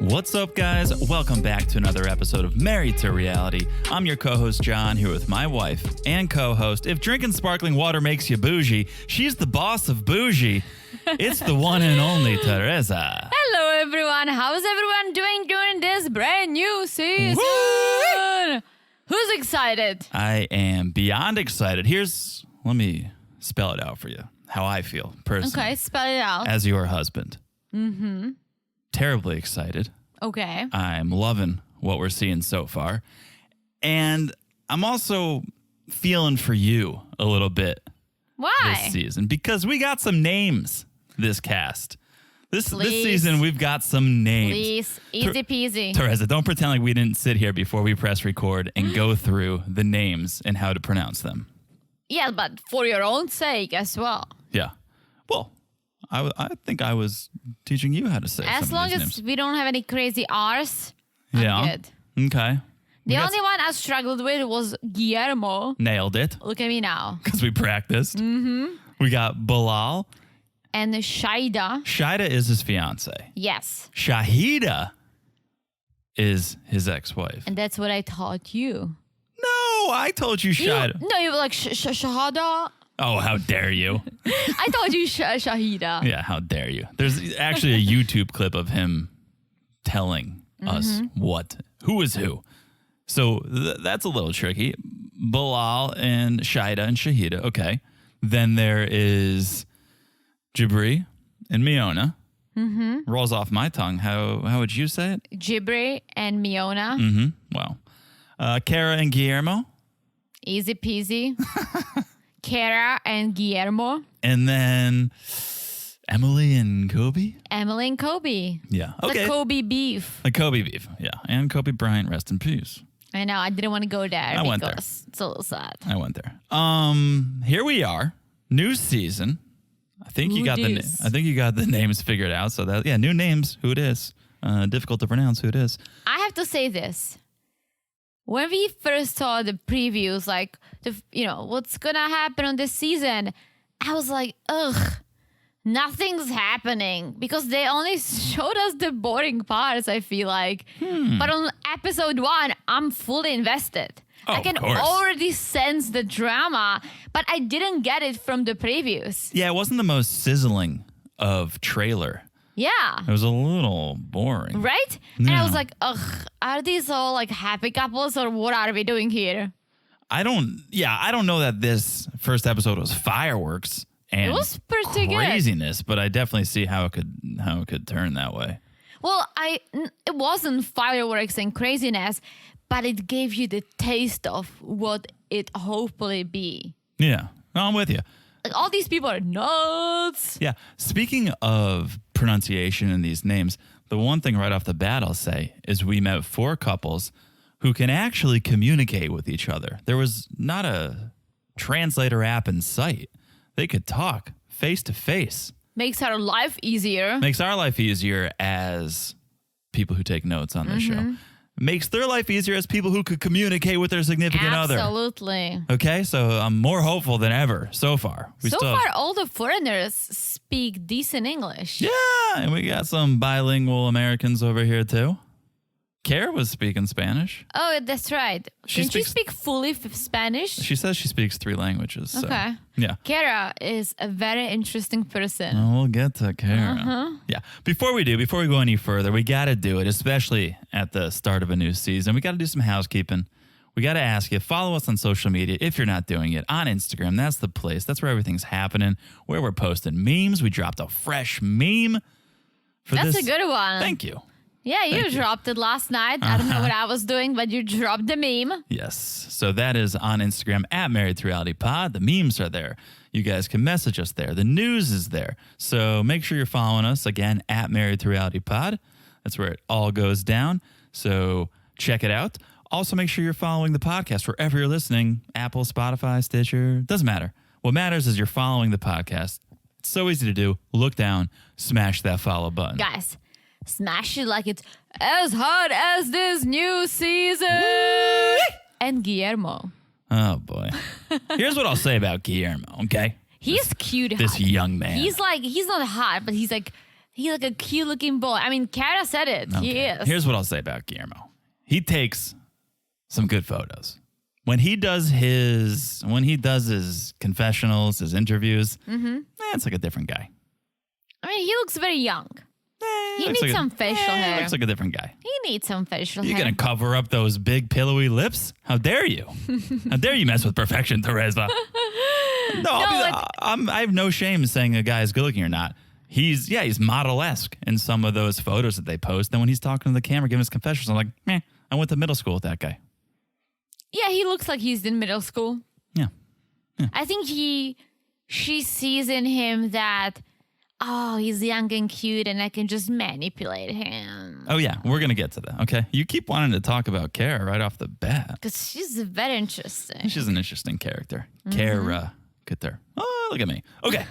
What's up, guys? Welcome back to another episode of Married to Reality. I'm your co-host, John, here with my wife and co-host. If drinking sparkling water makes you bougie, she's the boss of bougie. It's the one and only Teresa. Hello, everyone. How's everyone doing during this brand new season? Woo! Who's excited? I am beyond excited. Let me spell it out for you, how I feel personally. Okay, spell it out. As your husband. Mm-hmm. Terribly excited. Okay. I'm loving what we're seeing so far. And I'm also feeling for you a little bit Why? this season because we got some names this cast. This Please. season, we've got some names. Please, easy peasy. Teresa, don't pretend like we didn't sit here before we press record and go through the names and how to pronounce them. Yeah, but for your own sake as well. Yeah. Well, I think I was teaching you how to say As some long of these as names. we don't have any crazy R's, I'm Yeah. good. Okay. The only one I struggled with was Guillermo. Nailed it Look at me now. because we practiced. Mm-hmm. We got Bilal. And Shaida. Shaida is his fiance. Yes. Shahida is his ex-wife. And that's what I taught you. No, I told you Shaida. You were like Shahada. Oh, how dare you. I told you Shahida. Yeah, how dare you. There's actually a YouTube clip of him telling us who is who. So that's a little tricky. Bilal and Shaida and Shahida. Okay. Then there is Jibri and Miona. Mm-hmm. Rolls off my tongue. How would you say it? Jibri and Miona. Mm-hmm. Wow. Kara and Guillermo. Easy peasy. Kara and Guillermo. And then Emily and Kobe. Emily and Kobe. Yeah. Okay. The Kobe beef. The Kobe beef. Yeah. And Kobe Bryant, rest in peace. I know. I didn't want to go there I went there. because it's a little sad. I went there. Here we are. New season. I think you got the names figured out. So new names, who it is. Difficult to pronounce who it is. I have to say this. When we first saw the previews, like, what's going to happen on this season, I was like, ugh, nothing's happening because they only showed us the boring parts, I feel like. But on episode 1, I'm fully invested. Oh, I can of course. already sense the drama, but I didn't get it from the previews. Yeah, it wasn't the most sizzling of trailer. Yeah. It was a little boring. Right? And I Yeah. was like, ugh, are these all like happy couples or what are we doing here? I don't know that this first episode was fireworks and It was pretty good. craziness, but I definitely see how it could turn that way. Well, it wasn't fireworks and craziness, but it gave you the taste of what it hopefully be. Yeah. No, I'm with you. Like all these people are nuts. Yeah. Speaking of pronunciation in these names, the one thing right off the bat I'll say is we met 4 couples who can actually communicate with each other. There was not a translator app in sight. They could talk face to face. Makes our life easier. Makes our life easier as people who take notes on the show. Makes their life easier as people who could communicate with their significant other. Absolutely. Okay, so I'm more hopeful than ever so far. So far, all the foreigners speak decent English. Yeah, and we got some bilingual Americans over here too. Kara was speaking Spanish. Oh, that's right. Can she speak fully Spanish? She says she speaks 3 languages. So, Okay. yeah. Kara is a very interesting person. Well, we'll get to Kara. Yeah. Before we go any further, we got to do it, especially at the start of a new season. We got to do some housekeeping. We got to ask you, follow us on social media if you're not doing it. On Instagram, that's the place. That's where everything's happening, where we're posting memes. We dropped a fresh meme for this. That's a good one. Thank you. Yeah, you dropped it last night. I don't know what I was doing, but you dropped the meme. Yes. So that is on Instagram at Married to Reality Pod. The memes are there. You guys can message us there. The news is there. So make sure you're following us again at Married to Reality Pod. That's where it all goes down. So check it out. Also, make sure you're following the podcast wherever you're listening. Apple, Spotify, Stitcher. Doesn't matter. What matters is you're following the podcast. It's so easy to do. Look down, smash that follow button. Guys, smash it like it's as hot as this new season. And Guillermo. Oh, boy. Here's what I'll say about Guillermo, okay? He's cute hot. This young man. He's not hot, but he's He's like a cute looking boy. I mean, Kara said it. Okay. He is. Here's what I'll say about Guillermo. He takes some good photos. When he does his confessionals, his interviews, it's like a different guy. I mean, he looks very young. He Looks needs like some facial hair. Looks like a different guy. He needs some facial You're hair. going to cover up those big pillowy lips? How dare you? How dare you mess with perfection, Teresa? No, I have no shame in saying a guy is good looking or not. He's model-esque in some of those photos that they post. Then when he's talking to the camera, giving his confessions, I'm like, I went to middle school with that guy. Yeah, he looks like he's in middle school. Yeah. I think she sees in him that, he's young and cute and I can just manipulate him. Oh, yeah. We're going to get to that, okay? You keep wanting to talk about Kara right off the bat. Because she's very interesting. She's an interesting character. Kara Kater. Oh, look at me. Okay.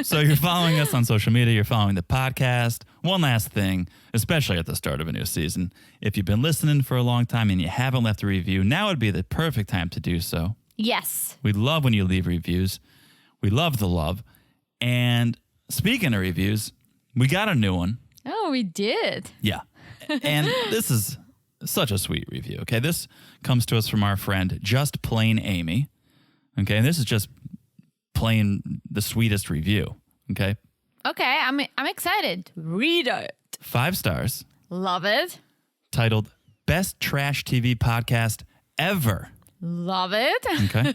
So you're following us on social media. You're following the podcast. One last thing, especially at the start of a new season. If you've been listening for a long time and you haven't left a review, now would be the perfect time to do so. Yes. We love when you leave reviews. We love the love. And speaking of reviews, we got a new one. Oh, we did. Yeah. And this is such a sweet review. Okay. This comes to us from our friend, Just Plain Amy. Okay. And this is just plain the sweetest review. Okay. Okay, I'm excited. Read it. 5 stars. Love it. Titled Best Trash TV Podcast Ever. Love it. Okay.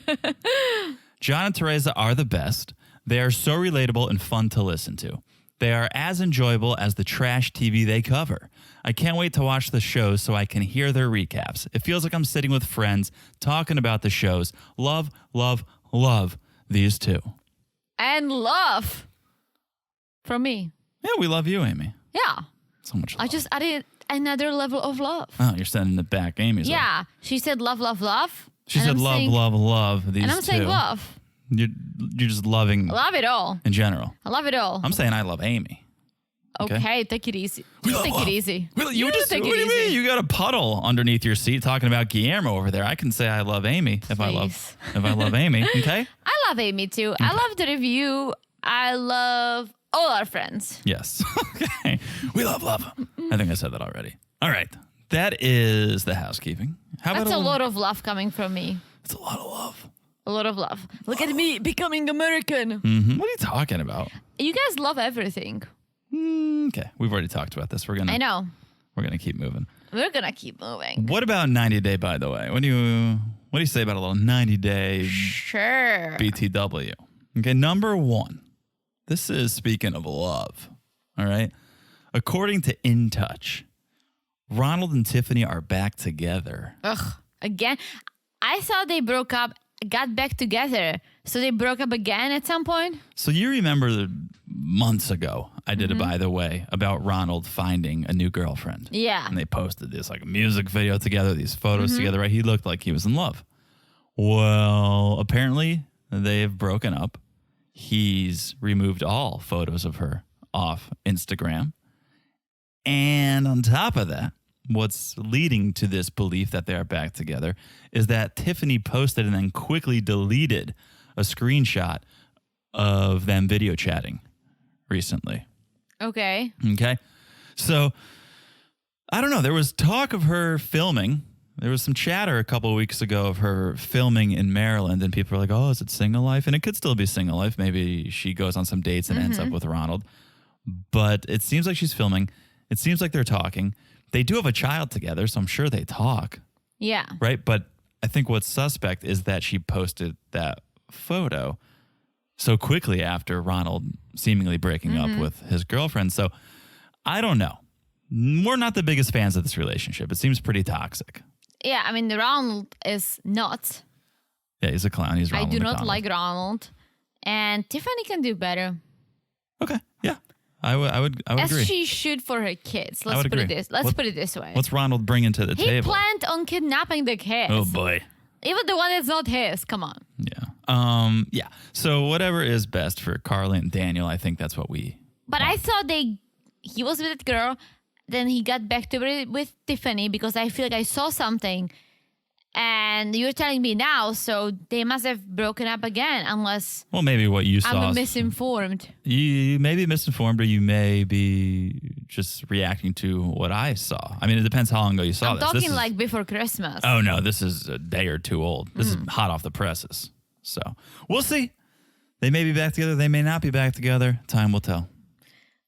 John and Teresa are the best. They are so relatable and fun to listen to. They are as enjoyable as the trash TV they cover. I can't wait to watch the shows so I can hear their recaps. It feels like I'm sitting with friends talking about the shows. Love, love, love these two. And love from me. Yeah, we love you, Amy. Yeah. So much love. I just added another level of love. Oh, you're sending it back, Amy's. Yeah. She said love, love, love. She said love, love, love these two. And I'm saying love. You're just loving Love it all. in general. I love it all. I'm saying I love Amy. Okay, take it easy. You take it easy. Well, You just, take what it do you mean? easy. You got a puddle underneath your seat talking about Guillermo over there. I can say I love Amy if I love Amy. Okay. I love Amy too. I love the review. I love all our friends. Yes. Okay. We love love. I think I said that already. All right. That is the housekeeping. How That's about a lot of love coming from me. It's a lot of love. A lot of love. Look at me becoming American. What are you talking about? You guys love everything. Okay. We've already talked about this. I know. We're gonna keep moving. We're gonna keep moving. What about 90 Day, by the way? What do you say about a little 90 Day Sure. BTW? Okay, number 1. This is speaking of love. All right. According to In Touch, Ronald and Tiffany are back together. Ugh. Again. I thought they broke up, got back together. So they broke up again at some point? So you remember months ago, I did it, by the way, about Ronald finding a new girlfriend. Yeah. And they posted this like a music video together, these photos together, right? He looked like he was in love. Well, apparently they've broken up. He's removed all photos of her off Instagram. And on top of that, what's leading to this belief that they are back together is that Tiffany posted and then quickly deleted a screenshot of them video chatting recently. Okay. Okay. So I don't know. There was talk of her filming. There was some chatter a couple of weeks ago of her filming in Maryland, and people were like, oh, is it single life? And it could still be single life. Maybe she goes on some dates and ends up with Ronald. But it seems like she's filming. It seems like they're talking. They do have a child together, so I'm sure they talk. Yeah. Right? But I think what's suspect is that she posted that photo so quickly after Ronald seemingly breaking up with his girlfriend. So I don't know. We're not the biggest fans of this relationship. It seems pretty toxic. Yeah, I mean, Ronald is not. Yeah, he's a clown. He's Ronald I do not McDonald. like Ronald. And Tiffany can do better. Okay, yeah. I would As agree. she should for her kids. I would agree. Put it this way. What's Ronald bringing to the He table? planned on kidnapping the kids. Oh, boy. Even the one that's not his. Come on. Yeah. Yeah. So whatever is best for Carly and Daniel, I think that's what we But I thought he was with that girl. Then he got back to it with Tiffany because I feel like I saw something And you're telling me now, so they must have broken up again, unless Well, maybe what you saw. I'm misinformed. You may be misinformed, or you may be just reacting to what I saw. I mean, it depends how long ago you saw I'm this. talking like before Christmas. Oh, no, this is a day or two old. This is hot off the presses. So we'll see. They may be back together. They may not be back together. Time will tell.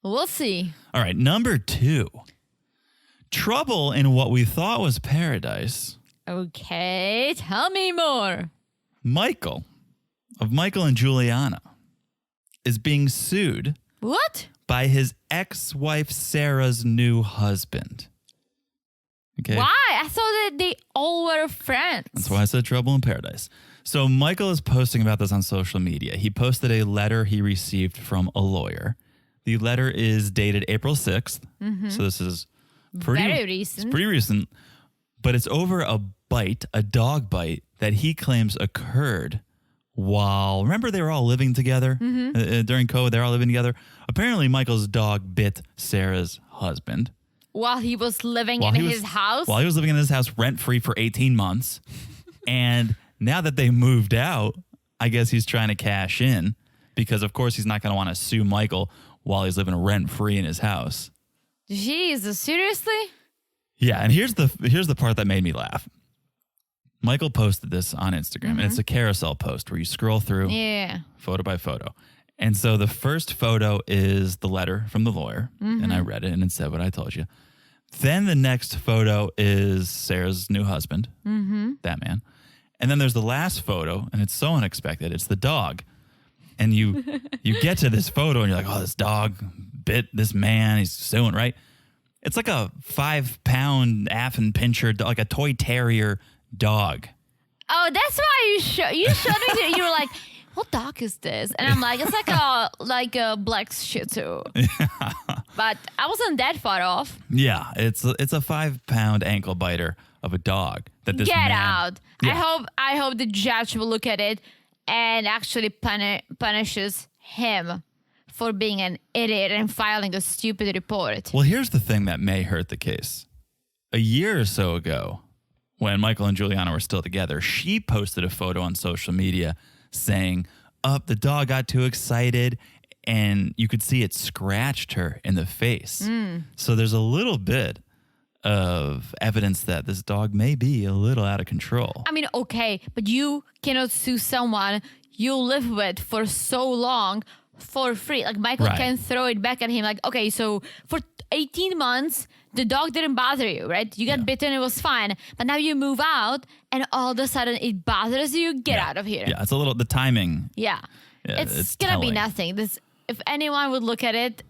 We'll see. All right, number 2. Trouble in what we thought was paradise. Okay, tell me more. Michael, of Michael and Juliana, is being sued What? by his ex-wife Sarah's new husband. Okay. Why? I thought that they all were friends. That's why I said trouble in paradise. So Michael is posting about this on social media. He posted a letter he received from a lawyer. The letter is dated April 6th. So this is Very recent. It's pretty recent. But it's over a dog bite that he claims occurred while, remember they were all living together during COVID, they're all living together. Apparently Michael's dog bit Sarah's husband. While he was living in his house? While he was living in his house rent-free for 18 months. And now that they moved out, I guess he's trying to cash in because, of course, he's not going to want to sue Michael while he's living rent-free in his house. Jesus, seriously? Yeah, and here's the part that made me laugh. Michael posted this on Instagram, and it's a carousel post where you scroll through photo by photo. And so the first photo is the letter from the lawyer, and I read it, and it said what I told you. Then the next photo is Sarah's new husband, that man. And then there's the last photo, and it's so unexpected. It's the dog. And you get to this photo, and you're like, oh, this dog bit this man. He's suing, right? It's like a 5-pound Affenpinscher, like a toy terrier dog. Oh, that's why you showed me. You were like, what dog is this? And I'm like, it's like a black Shih Tzu. But I wasn't that far off. Yeah, it's a 5-pound ankle biter of a dog that this Get man, out. Yeah. I hope the judge will look at it and actually punishes him for being an idiot and filing a stupid report. Well, here's the thing that may hurt the case. A year or so ago, when Michael and Juliana were still together, she posted a photo on social media saying, the dog got too excited and you could see it scratched her in the face. So there's a little bit of evidence that this dog may be a little out of control. I mean, okay, but you cannot sue someone you live with for so long for free. Like Michael can throw it back at him like, okay, so for 18 months, the dog didn't bother you, right? You got bitten, it was fine. But now you move out and all of a sudden it bothers you. Get out of here. Yeah, it's a little, the timing. Yeah. It's going to be nothing. If anyone would look at it,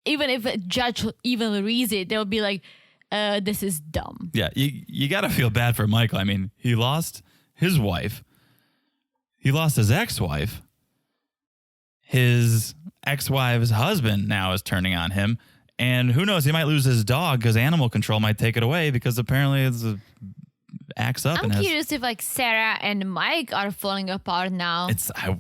even if a judge even reads it, they'll be like, this is dumb. Yeah, you got to feel bad for Michael. I mean, he lost his wife. He lost his ex-wife. His ex-wife's husband now is turning on him. And who knows, he might lose his dog because animal control might take it away because apparently it's acts up. I'm curious if like Sarah and Mike are falling apart now.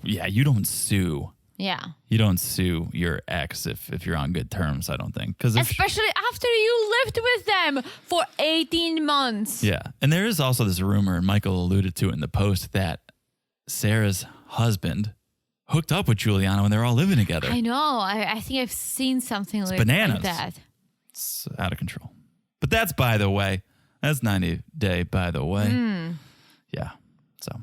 You don't sue. Yeah. You don't sue your ex if you're on good terms, I don't think. Especially after you lived with them for 18 months. Yeah. And there is also this rumor, and Michael alluded to it in the post, that Sarah's husband hooked up with Juliana when they're all living together. I know. I think I've seen something like that. It's out of control. But that's by the way. That's 90 Day by the way. Yeah. So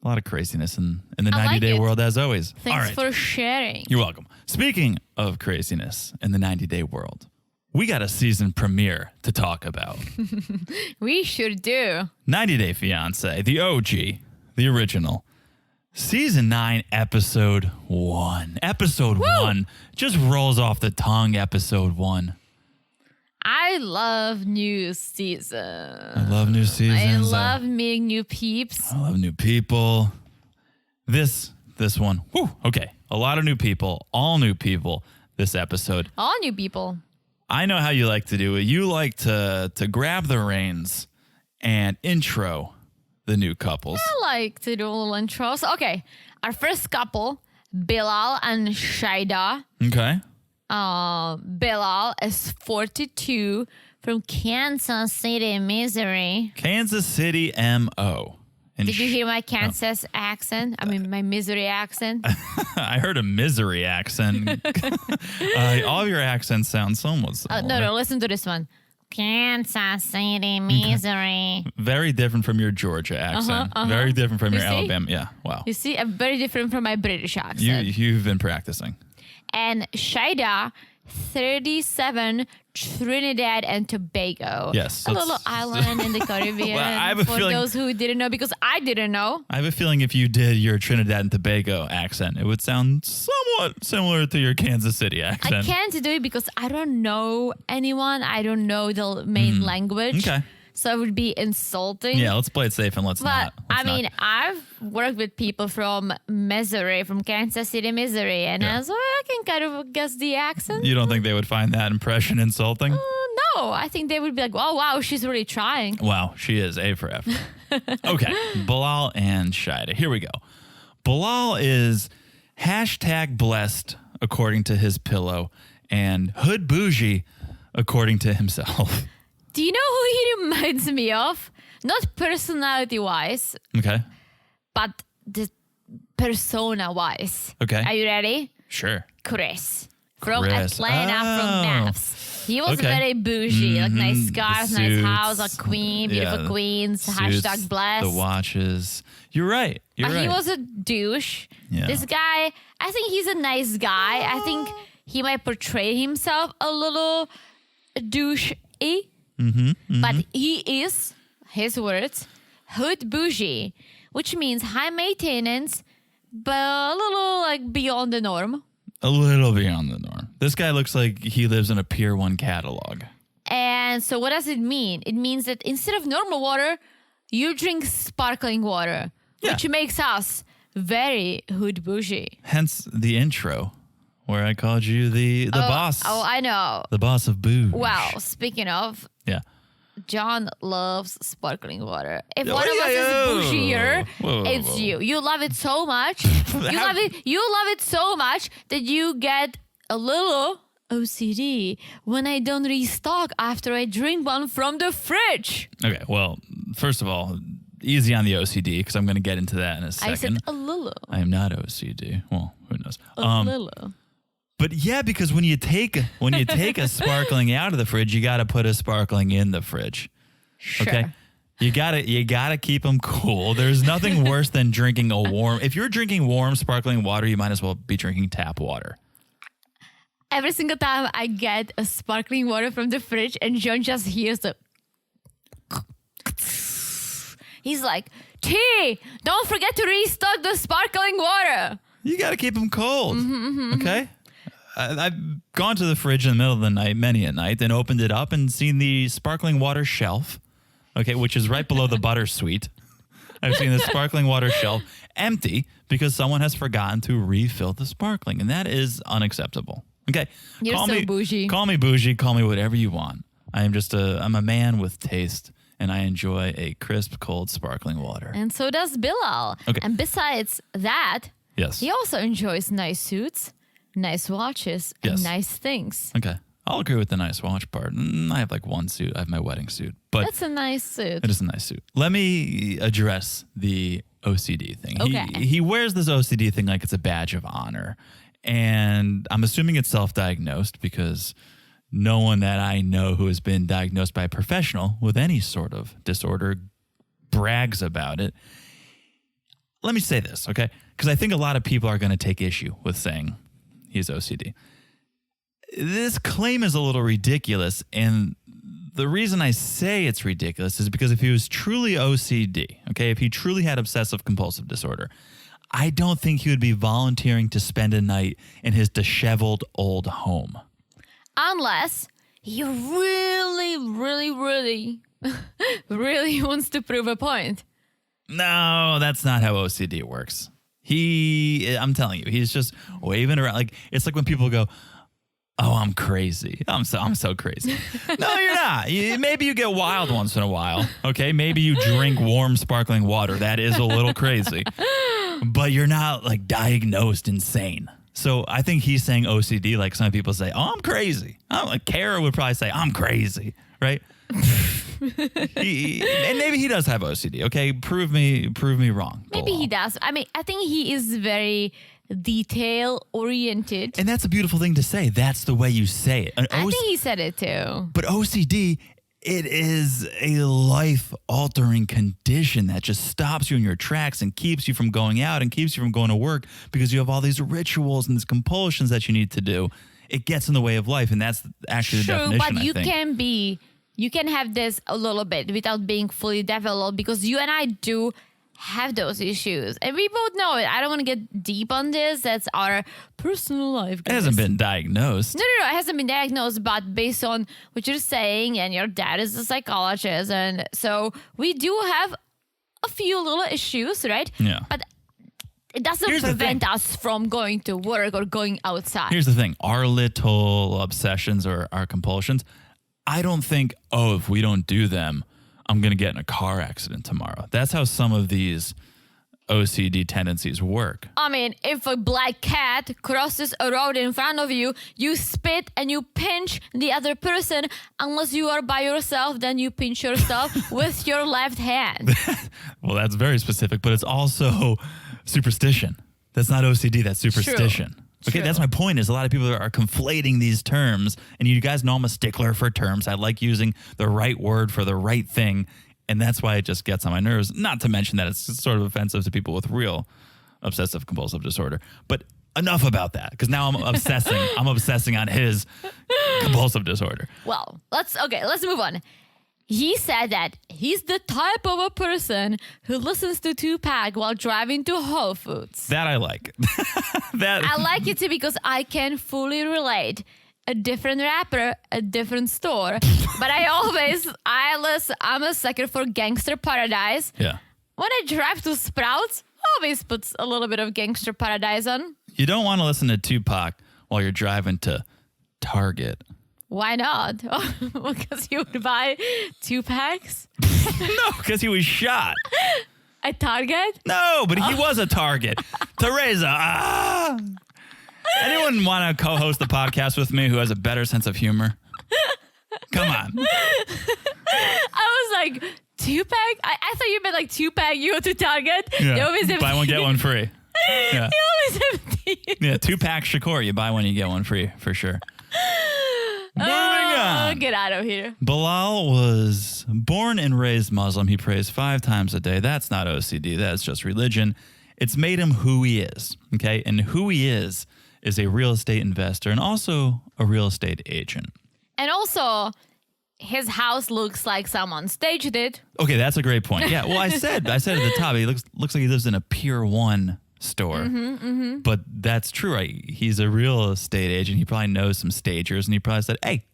a lot of craziness in the 90 Day world as always. Thanks for sharing. You're welcome. Speaking of craziness in the 90 Day world, we got a season premiere to talk about. We sure do. 90 Day Fiance, the OG, the original. Season 9, episode 1. Episode 1 just rolls off the tongue, episode 1. I love new seasons. I love new seasons. I love meeting new peeps. I love new people. This one. Okay. A lot of new people. All new people this episode. All new people. I know how you like to do it. You like to grab the reins and intro the new couples. I like to do little intros. Okay. Our first couple, Bilal and Shaida. Okay. Bilal is 42, from Kansas City, Missouri. Kansas City, M.O. And Did you hear my Kansas accent? I mean, my Missouri accent. I heard a misery accent. All of your accents sound somewhat similar. No, listen to this one. Kansas City, Missouri. Very different from your Georgia accent. Very different from your see? Alabama. Yeah, wow. You see, I'm very different from my British accent. You've been practicing. And Shaida, 37, Trinidad and Tobago. Yes. A little island in the Caribbean. Well, I have a for feeling- those who didn't know, because I didn't know. I have a feeling if you did your Trinidad and Tobago accent, it would sound somewhat similar to your Kansas City accent. I can't do it because I don't know anyone. I don't know the main language. Okay. So it would be insulting. Yeah, let's play it safe and let's But not. I mean, I've worked with people from Missouri, from Kansas City, Missouri, and Yeah. so I can kind of guess the accent. You don't think they would find that impression insulting? No, I think they would be like, oh, wow, she's really trying. Wow, she is A for effort. Okay, Bilal and Shaida. Here we go. Bilal is hashtag blessed according to his pillow and hood bougie according to himself. Do you know who he reminds me of? Not personality-wise, Okay, but the persona-wise. okay. Are you ready? Sure. Chris. From Chris. Atlanta, from Oh. Maps. He was Okay. very bougie, like nice Mhm. cars, The nice house, suits. a queen, beautiful Yeah. queens, Suits, hashtag blessed. The watches. You're right. You're right. He was a douche. Yeah. This guy, I think he's a nice guy. I think he might portray himself a little douche-y. But he is, his words, hood bougie, which means high maintenance, but a little like beyond the norm. A little beyond the norm. This guy looks like he lives in a Pier 1 catalog. And so what does it mean? It means that instead of normal water, you drink sparkling water, Yeah. which makes us very hood bougie. Hence the intro where I called you the boss. Oh, I know. The boss of booze. Well, speaking of, Yeah. John loves sparkling water. If Yeah, one of yeah, us yeah. is bougier, Whoa, it's whoa. you. You love it so much. You love it so much that you get a little OCD when I don't restock after I drink one from the fridge. Okay, well, first of all, easy on the OCD because I'm going to get into that in a second. I said a little. I am not OCD. Well, who knows? A little. But yeah, because when you take a sparkling out of the fridge, you got to put a sparkling in the fridge. Sure. Okay. You gotta keep them cool. There's nothing worse than drinking a warm. If you're drinking warm sparkling water, you might as well be drinking tap water. Every single time I get a sparkling water from the fridge and John just hears the... He's like, T, don't forget to restock the sparkling water. You got to keep them cold. Okay. I've gone to the fridge in the middle of the night, many a night, and opened it up and seen the sparkling water shelf. Okay, which is right below the butter suite. I've seen the sparkling water shelf empty because someone has forgotten to refill the sparkling, and that is unacceptable. Okay, You're call so me bougie. Call me bougie. Call me whatever you want. I'm a man with taste, and I enjoy a crisp, cold, sparkling water. And so does Bilal. Okay. And besides that, Yes. he also enjoys nice suits, nice watches, and Yes. nice things. Okay, I'll agree with the nice watch part. I have like one suit. I have my wedding suit, but That's a nice suit. it is a nice suit. Let me address the OCD thing. Okay. He wears this OCD thing like it's a badge of honor. And I'm assuming it's self-diagnosed because no one that I know who has been diagnosed by a professional with any sort of disorder brags about it. Let me say this, okay? Because I think a lot of people are going to take issue with saying he's OCD. This claim is a little ridiculous, and the reason I say it's ridiculous is because if he was truly OCD, okay, if he truly had obsessive compulsive disorder, I don't think he would be volunteering to spend a night in his disheveled old home. Unless he really, really, really, really wants to prove a point. No, that's not how OCD works. I'm telling you, he's just waving around. Like, it's like when people go, oh, I'm crazy. I'm so crazy. No, you're not. Maybe you get wild once in a while. Okay. Maybe you drink warm sparkling water. That is a little crazy, but you're not like diagnosed insane. So I think he's saying OCD like some people say, oh, I'm crazy. Like Kara would probably say, I'm crazy. right? And maybe he does have OCD. Okay, prove me wrong. Maybe he does. I mean, I think he is very detail oriented. And that's a beautiful thing to say. That's the way you say it. I think he said it too. But OCD, it is a life-altering condition that just stops you in your tracks and keeps you from going out and keeps you from going to work because you have all these rituals and these compulsions that you need to do. It gets in the way of life, and that's actually the definition, True, but you can have this a little bit without being fully developed because you and I do have those issues. And we both know it. I don't want to get deep on this. That's our personal life. It hasn't been diagnosed. No. It hasn't been diagnosed, but based on what you're saying, and your dad is a psychologist, and so we do have a few little issues, right? Yeah. But it doesn't prevent us from going to work or going outside. Here's the thing. Our little obsessions or our compulsions, I don't think, if we don't do them, I'm going to get in a car accident tomorrow. That's how some of these OCD tendencies work. I mean, if a black cat crosses a road in front of you, you spit and you pinch the other person. Unless you are by yourself, then you pinch yourself with your left hand. Well, that's very specific, but it's also superstition. That's not OCD, that's superstition. True. Okay, True. That's my point is a lot of people are conflating these terms, and you guys know I'm a stickler for terms. I like using the right word for the right thing, and that's why it just gets on my nerves. Not to mention that it's sort of offensive to people with real obsessive compulsive disorder. But enough about that, because now I'm obsessing. I'm obsessing on his compulsive disorder. Well, let's move on. He said that he's the type of a person who listens to Tupac while driving to Whole Foods. That I like. I like it too because I can fully relate. A different rapper, a different store. But I'm a sucker for Gangster Paradise. Yeah. When I drive to Sprouts, I always put a little bit of Gangster Paradise on. You don't want to listen to Tupac while you're driving to Target. Why not? Because you would buy 2 packs? No, because he was shot. At Target? No, but he was a target. Teresa, anyone want to co-host the podcast with me who has a better sense of humor? Come on. I was like, 2-pack? I thought you meant like 2-pack, you go to Target. Yeah. You always have buy one, get one free. Yeah. You always have deals. Yeah, 2-pack Shakur. You buy one, you get one free, for sure. Moving on. Get out of here. Bilal was born and raised Muslim. He prays 5 times a day. That's not OCD. That's just religion. It's made him who he is. Okay. And who he is a real estate investor and also a real estate agent. And also, his house looks like someone staged it. Okay. That's a great point. Yeah. Well, I said at the top, he looks like he lives in a Pier 1 store. But that's true, right? He's a real estate agent. He probably knows some stagers, and he probably said, hey,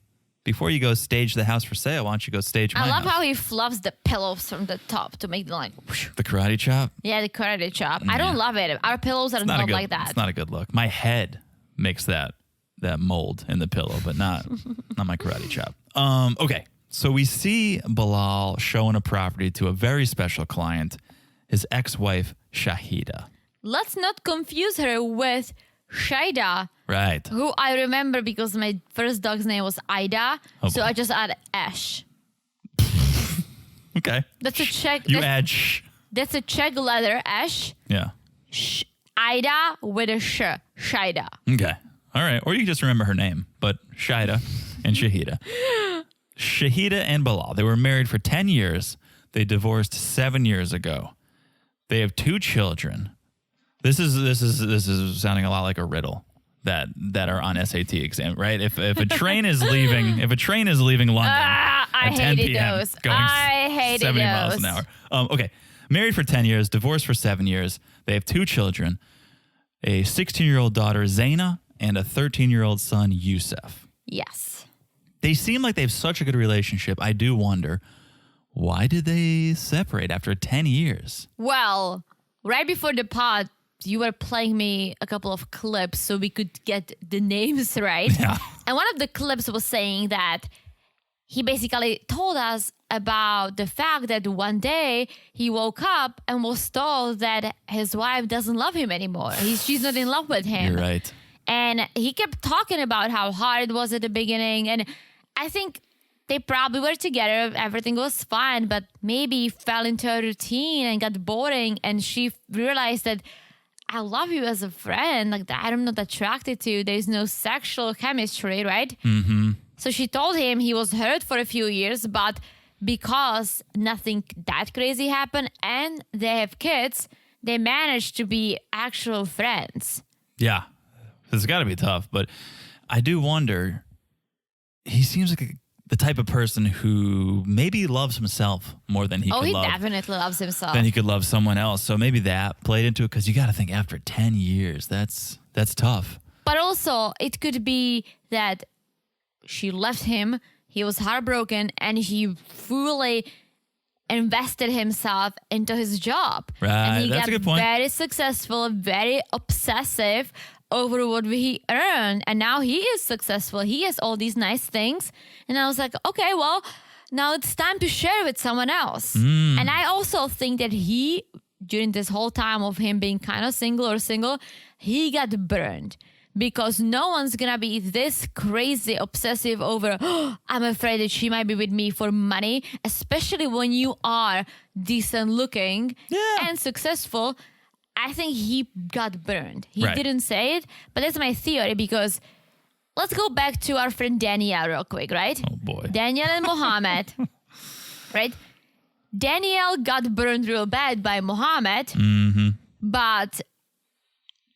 before you go stage the house for sale, why don't you go stage my house? I love how he fluffs the pillows from the top to make them like... whoosh. The karate chop? Yeah, the karate chop. I don't love it. Our pillows are not like that. It's not a good look. My head makes that mold in the pillow, but not my karate chop. Okay, so we see Bilal showing a property to a very special client, his ex-wife, Shahida. Let's not confuse her with Shaida, right? Who I remember because my first dog's name was Ida, so boy. I just add Ash. Okay. That's a Czech. Add sh. That's a Czech letter, Ash. Yeah. Ida with a sh. Shaida. Okay. All right. Or you can just remember her name, but Shaida and Shahida. Shahida and Bilal, they were married for 10 years. They divorced 7 years ago. They have 2 children. This is sounding a lot like a riddle that are on SAT exam, right? If a train is leaving London at 10 p.m. going 70 miles an hour. Okay, married for 10 years, divorced for 7 years. They have 2 children, a 16-year-old daughter Zaina and a 13-year-old son Yusuf. Yes. They seem like they have such a good relationship. I do wonder, why did they separate after 10 years? Well, right before the pod, you were playing me a couple of clips so we could get the names right. Yeah. And one of the clips was saying that he basically told us about the fact that one day he woke up and was told that his wife doesn't love him anymore. She's not in love with him. You're right. And he kept talking about how hard it was at the beginning. And I think they probably were together. Everything was fine, but maybe fell into a routine and got boring. And she realized that I love you as a friend. Like that, I'm not attracted to you. There's no sexual chemistry, right? Mm-hmm. So she told him he was hurt for a few years, but because nothing that crazy happened and they have kids, they managed to be actual friends. Yeah, it's got to be tough. But I do wonder, he seems like the type of person who maybe loves himself more than he could love. Oh, he definitely loves himself. Than he could love someone else. So maybe that played into it, because you got to think after 10 years, that's tough. But also, it could be that she left him, he was heartbroken, and he fully invested himself into his job. Right, and he that's got a good point. very successful, very obsessive over what he earned. And now he is successful. He has all these nice things. And I was like, okay, well, now it's time to share with someone else. And I also think that he, during this whole time of him being kind of single, he got burned. Because no one's gonna be this crazy obsessive over, oh, I'm afraid that she might be with me for money, especially when you are decent looking and successful. I think he got burned. He didn't say it, but that's my theory, because let's go back to our friend Danielle real quick, right? Oh boy. Danielle and Mohammed, right? Danielle got burned real bad by Mohammed, but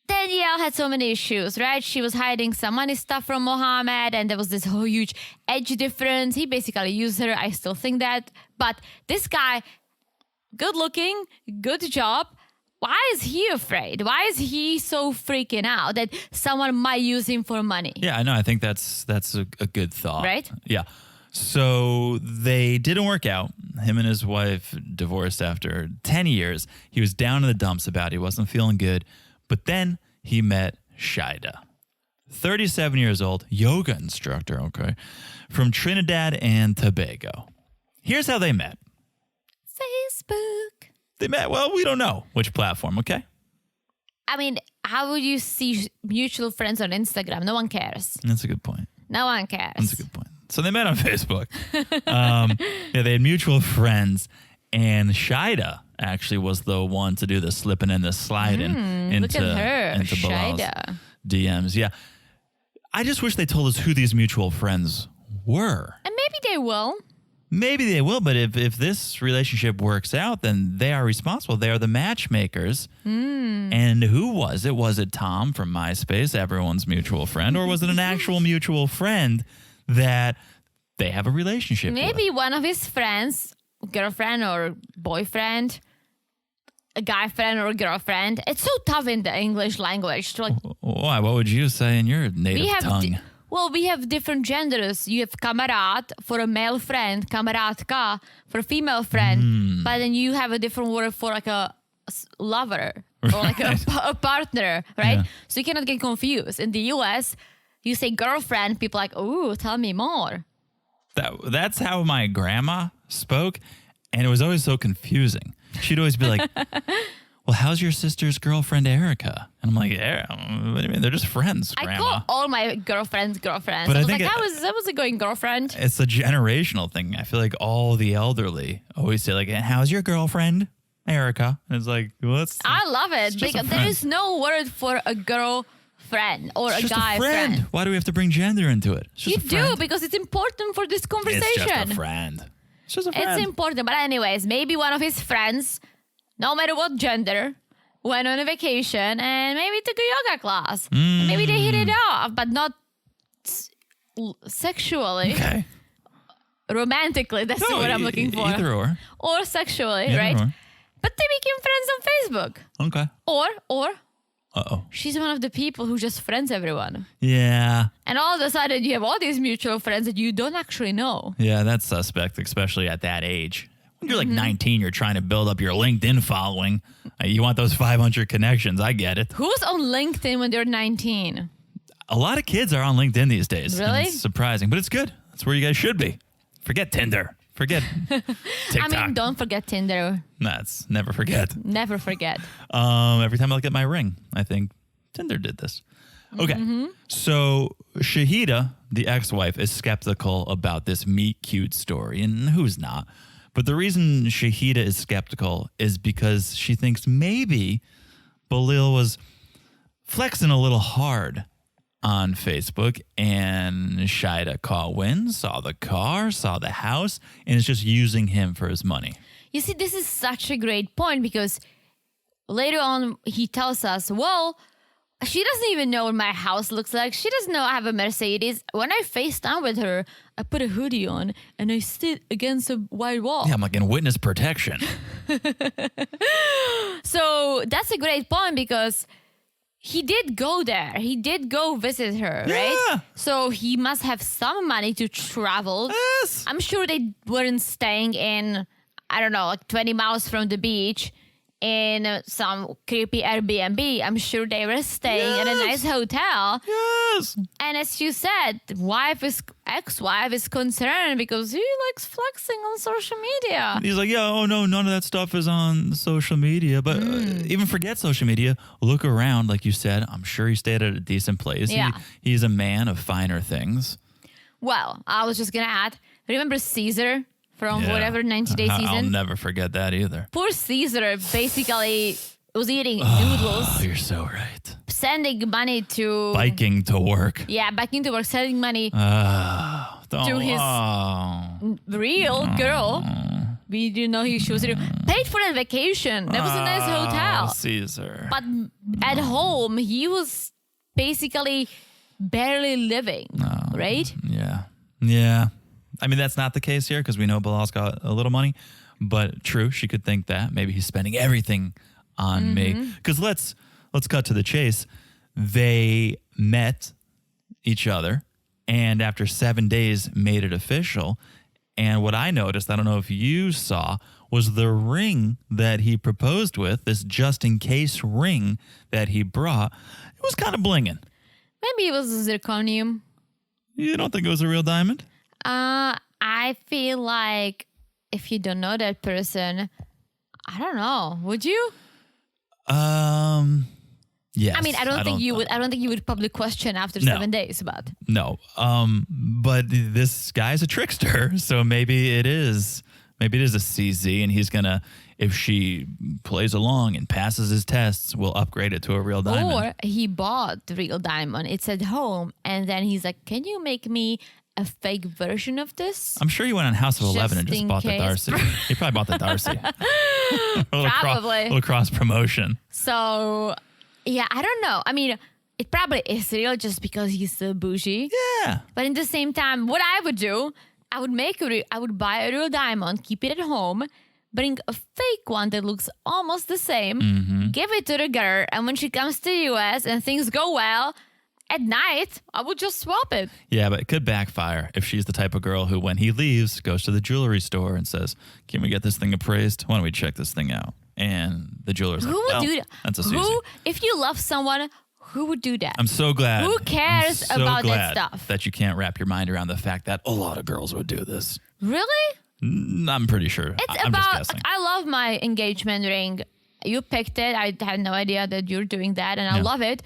Danielle had so many issues, right? She was hiding some money stuff from Mohammed, and there was this whole huge age difference. He basically used her. I still think that. But this guy, good looking, good job. Why is he afraid? Why is he so freaking out that someone might use him for money? Yeah, I know. I think that's a good thought. Right? Yeah. So they didn't work out. Him and his wife divorced after 10 years. He was down in the dumps about it. He wasn't feeling good. But then he met Shida, 37 years old, yoga instructor, okay, from Trinidad and Tobago. Here's how they met. Facebook. They met, well, we don't know which platform, okay? I mean, how would you see mutual friends on Instagram? No one cares. That's a good point. No one cares. That's a good point. So they met on Facebook. They had mutual friends, and Shida actually was the one to do the slipping and the sliding look at her, into Bilal's Shida. DMs. Yeah. I just wish they told us who these mutual friends were. And maybe they will. Maybe they will, but if this relationship works out, then they are responsible. They are the matchmakers. And who was it? Was it Tom from MySpace, everyone's mutual friend, or was it an actual mutual friend that they have a relationship with? Maybe one of his friends, girlfriend or boyfriend, a guy friend or a girlfriend. It's so tough in the English language. To Why? What would you say in your native tongue? We have different genders. You have kamerad for a male friend, kameradka for a female friend, but then you have a different word for like a lover or like a partner, right? Yeah. So you cannot get confused. In the US, you say girlfriend, people are like, ooh, tell me more. That's how my grandma spoke, and it was always so confusing. She'd always be like, well, how's your sister's girlfriend, Erica? And I'm like, yeah, what do you mean? They're just friends, Grandma. I call all my girlfriends girlfriends. But I was I think like, how was it going, girlfriend? It's a generational thing. I feel like all the elderly always say, like, how's your girlfriend, Erica? And it's like, well, I love it because there is no word for a girlfriend or it's a just guy a friend. Why do we have to bring gender into it? It's just You a friend. do because it's important for this conversation. It's just a friend. It's just a friend. It's important. But anyways, maybe one of his friends, no matter what gender, went on a vacation and maybe took a yoga class. And maybe they hit it off, but not sexually. Okay. Romantically, that's what I'm looking for. Either or. Or sexually, Either right? or. But they became friends on Facebook. Okay. Or Uh-oh. she's one of the people who just friends everyone. Yeah. And all of a sudden you have all these mutual friends that you don't actually know. Yeah, that's suspect, especially at that age. When you're like 19, you're trying to build up your LinkedIn following. You want those 500 connections. I get it. Who's on LinkedIn when they're 19? A lot of kids are on LinkedIn these days. and Really? It's surprising, but it's good. That's where you guys should be. Forget Tinder. Forget TikTok. I mean, don't forget Tinder. That's never forget. Never forget. Every time I look at my ring, I think Tinder did this. Okay. So Shahida, the ex-wife, is skeptical about this meet cute story. And who's not? But the reason Shahida is skeptical is because she thinks maybe Bilal was flexing a little hard on Facebook, and Shahida caught wind, saw the car, saw the house, and is just using him for his money. You see, this is such a great point because later on he tells us, well, she doesn't even know what my house looks like. She doesn't know I have a Mercedes. When I FaceTime with her, I put a hoodie on and I sit against a white wall. Yeah, I'm like in witness protection. So that's a great point because he did go there. He did go visit her, right? Yeah. So he must have some money to travel. Yes. I'm sure they weren't staying in, I don't know, like 20 miles from the beach in some creepy Airbnb. I'm sure they were staying in a nice hotel. Yes. And as you said, ex-wife is concerned because he likes flexing on social media. He's like, yeah, oh no, none of that stuff is on social media. But even forget social media. Look around, like you said. I'm sure he stayed at a decent place. Yeah. He's a man of finer things. Well, I was just going to add, remember Caesar from Yeah. whatever 90 Day season? I'll never forget that either. Poor Caesar basically was eating noodles, Oh, you're so right. sending money to... Biking to work. Yeah, biking to work, sending money To his real girl. We didn't know she was real. Paid for a vacation. That was a nice hotel. Caesar. But at home, he was basically barely living, right? Yeah. Yeah. I mean, that's not the case here because we know Bilal's got a little money. But true, she could think that. Maybe he's spending everything on me. Because let's cut to the chase. They met each other and after 7 days made it official. And what I noticed, I don't know if you saw, was the ring that he proposed with, this just-in-case ring that he brought. It was kind of blinging. Maybe it was a zirconium. You don't think it was a real diamond? I feel like if you don't know that person, I don't know. Would you? Yes. I mean, I don't think you would. I don't think you would public question after No. 7 days, but No. But this guy's a trickster, so maybe it is a CZ, and he's gonna, if she plays along and passes his tests, we'll upgrade it to a real diamond. or he bought the real diamond. It's at home, and then he's like, "Can you make me a fake version of this?" I'm sure he went on House of 11 and Just just in bought the case. Darcy. He probably bought the Darcy. Probably. Little cross promotion. So, yeah, I don't know. I mean, it probably is real just because he's so bougie. Yeah. But in the same time, what I would do, I would buy a real diamond, keep it at home, bring a fake one that looks almost the same, give it to the girl, and when she comes to the US and things go well, at night, I would just swap it. Yeah, but it could backfire if she's the type of girl who, when he leaves, goes to the jewelry store and says, "Can we get this thing appraised? Why don't we check this thing out?" And the jeweler's Who like, would "Well, do that? that's a Susie." If you love someone, who would do that? I'm so glad. Who cares I'm so about that glad stuff? that you can't wrap your mind around the fact that a lot of girls would do this. Really? I'm pretty sure. It's I'm just about, guessing. I love my engagement ring. You picked it. I had no idea that you're doing that, and I Yeah. love it.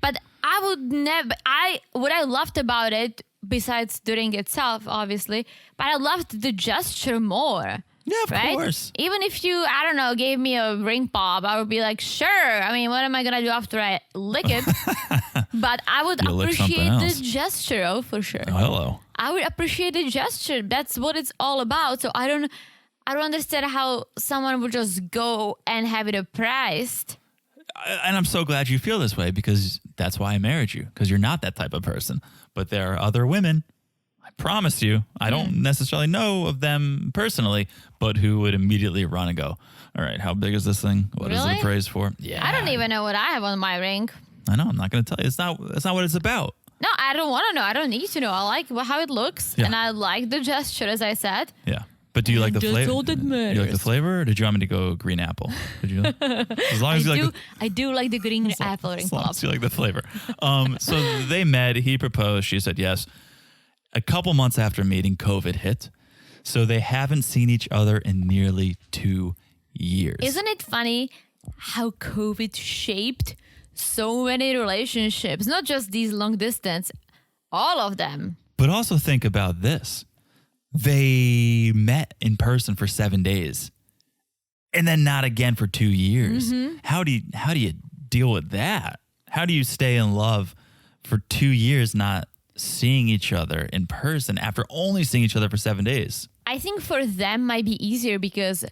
But I would never, what I loved about it, besides the ring itself, obviously, but I loved the gesture more. Yeah, of right? course. Even if you, I don't know, gave me a ring pop, I would be like, sure. I mean, what am I going to do after I lick it? But I would You'll lick something appreciate else. the gesture, oh, for sure. Oh, hello. I would appreciate the gesture. That's what it's all about. So I don't understand how someone would just go and have it appraised. And I'm so glad you feel this way because that's why I married you, because you're not that type of person. But there are other women, I promise you, I don't necessarily know of them personally, but who would immediately run and go, "All right, how big is this thing? What is Really? it appraised for?" Yeah. I don't even know what I have on my ring. I know. I'm not going to tell you. That's not what it's about. No, I don't want to know. I don't need to know. I like how it looks, Yeah. and I like the gesture, as I said. Yeah. But do you like the That's flavor? all that Do you like the matters. flavor, or did you want me to go green apple? Did you? As long as you like the, I do like the green apple ring as long pop. as you like the flavor. So they met. He proposed. She said yes. A couple months after meeting, COVID hit. So they haven't seen each other in nearly 2 years. Isn't it funny how COVID shaped so many relationships, not just these long distance, all of them. But also think about this. They met in person for 7 days and then not again for 2 years. How do you deal with that? How do you stay in love for 2 years not seeing each other in person after only seeing each other for 7 days? I think for them might be easier because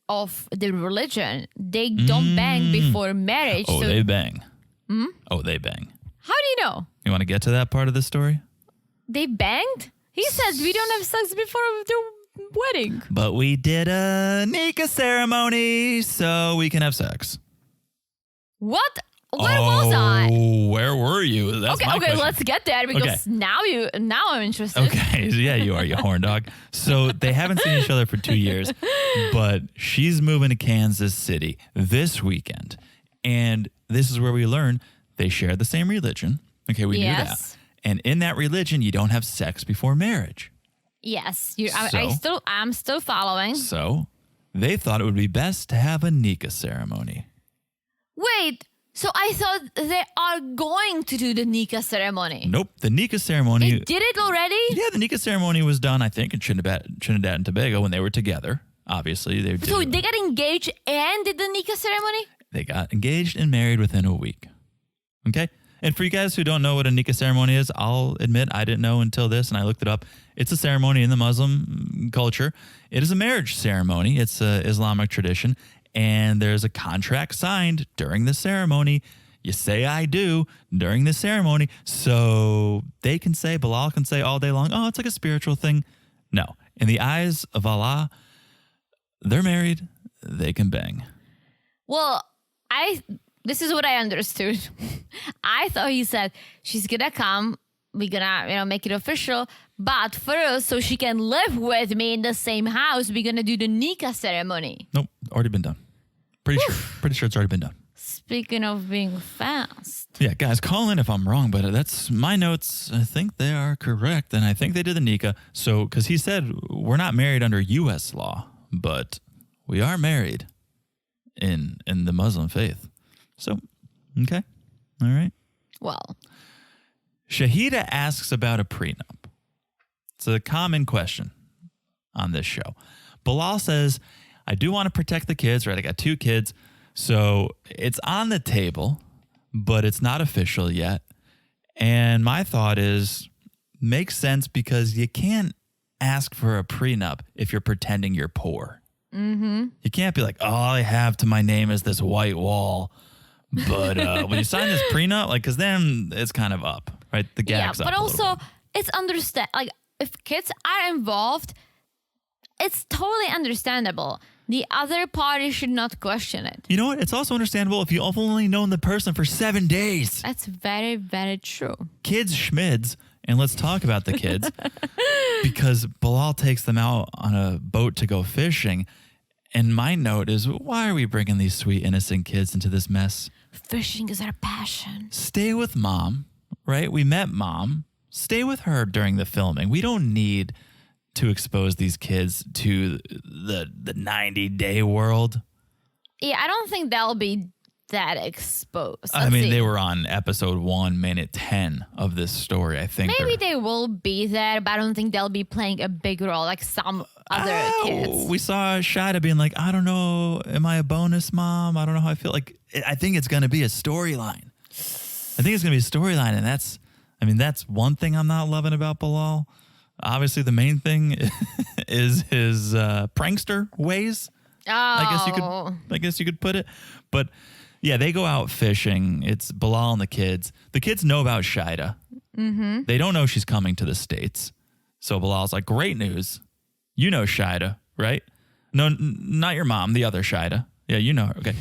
of the religion. They don't bang before marriage. Oh, so they bang. Oh, they bang. how do you know? You want to get to that part of the story? They banged? He said we don't have sex before the wedding. But we did a Nika ceremony so we can have sex. What? Where was I? Where were you? That's my Okay, question. let's get there because Okay. now I'm interested. Okay, yeah, you are, you horn dog. So they haven't seen each other for 2 years, but she's moving to Kansas City this weekend. And this is where we learn they share the same religion. Okay, we knew that. Yes. And in that religion, you don't have sex before marriage. Yes, So? I'm still following. So they thought it would be best to have a Nika ceremony. Wait, so I thought they are going to do the Nika ceremony. Nope, the Nika ceremony. They did it already? Yeah, the Nika ceremony was done, I think, in Trinidad and Tobago when they were together. Obviously, they did. So they got engaged and did the Nika ceremony? They got engaged and married within a week. Okay? And for you guys who don't know what a Nika ceremony is, I'll admit I didn't know until this, and I looked it up. It's a ceremony in the Muslim culture. It is a marriage ceremony. It's an Islamic tradition, and there's a contract signed during the ceremony. You say I do during the ceremony, so they can say, Bilal can say all day long, oh, it's like a spiritual thing. No. In the eyes of Allah, they're married. They can bang. Well, this is what I understood. I thought he said she's gonna come, we're gonna make it official, but first, so she can live with me in the same house, we're gonna do the Nika ceremony. Nope, already been done. Pretty sure it's already been done. Speaking of being fast. Yeah, guys, call in if I'm wrong, but that's my notes. I think they are correct, and I think they did the Nika. So, because he said we're not married under U.S. law, but we are married in the Muslim faith. So, okay, all right. Well, Shahida asks about a prenup. It's a common question on this show. Bilal says, I do want to protect the kids, right? I got 2 kids. So it's on the table, but it's not official yet. And my thought is, makes sense because you can't ask for a prenup if you're pretending you're poor. Mm-hmm. You can't be like, all I have to my name is this white wall. But when you sign this prenup, because then it's kind of up, right? The gag's up. But a also little bit. it's if kids are involved, it's totally understandable. The other party should not question it. You know what? It's also understandable if you've only known the person for 7 days. That's very, very true. Kids schmids, and let's talk about the kids because Bilal takes them out on a boat to go fishing. And my note is, why are we bringing these sweet, innocent kids into this mess? Fishing is our passion. Stay with mom, right? We met mom. Stay with her during the filming. We don't need to expose these kids to the 90-day world. Yeah, I don't think they'll be that exposed. I mean, they were on episode 1, minute 10 of this story. I think maybe they will be there, but I don't think they'll be playing a big role like some other kids. We saw Shida being like, I don't know, am I a bonus mom? I don't know how I feel. I think it's going to be a storyline. And that's one thing I'm not loving about Bilal. Obviously, the main thing is his prankster ways. Oh. I guess you could put it. But yeah, they go out fishing. It's Bilal and the kids. The kids know about Shida. Mm-hmm. They don't know she's coming to the States. So Bilal's like, great news. You know Shida, right? No, not your mom, the other Shida. Yeah, you know her. Okay.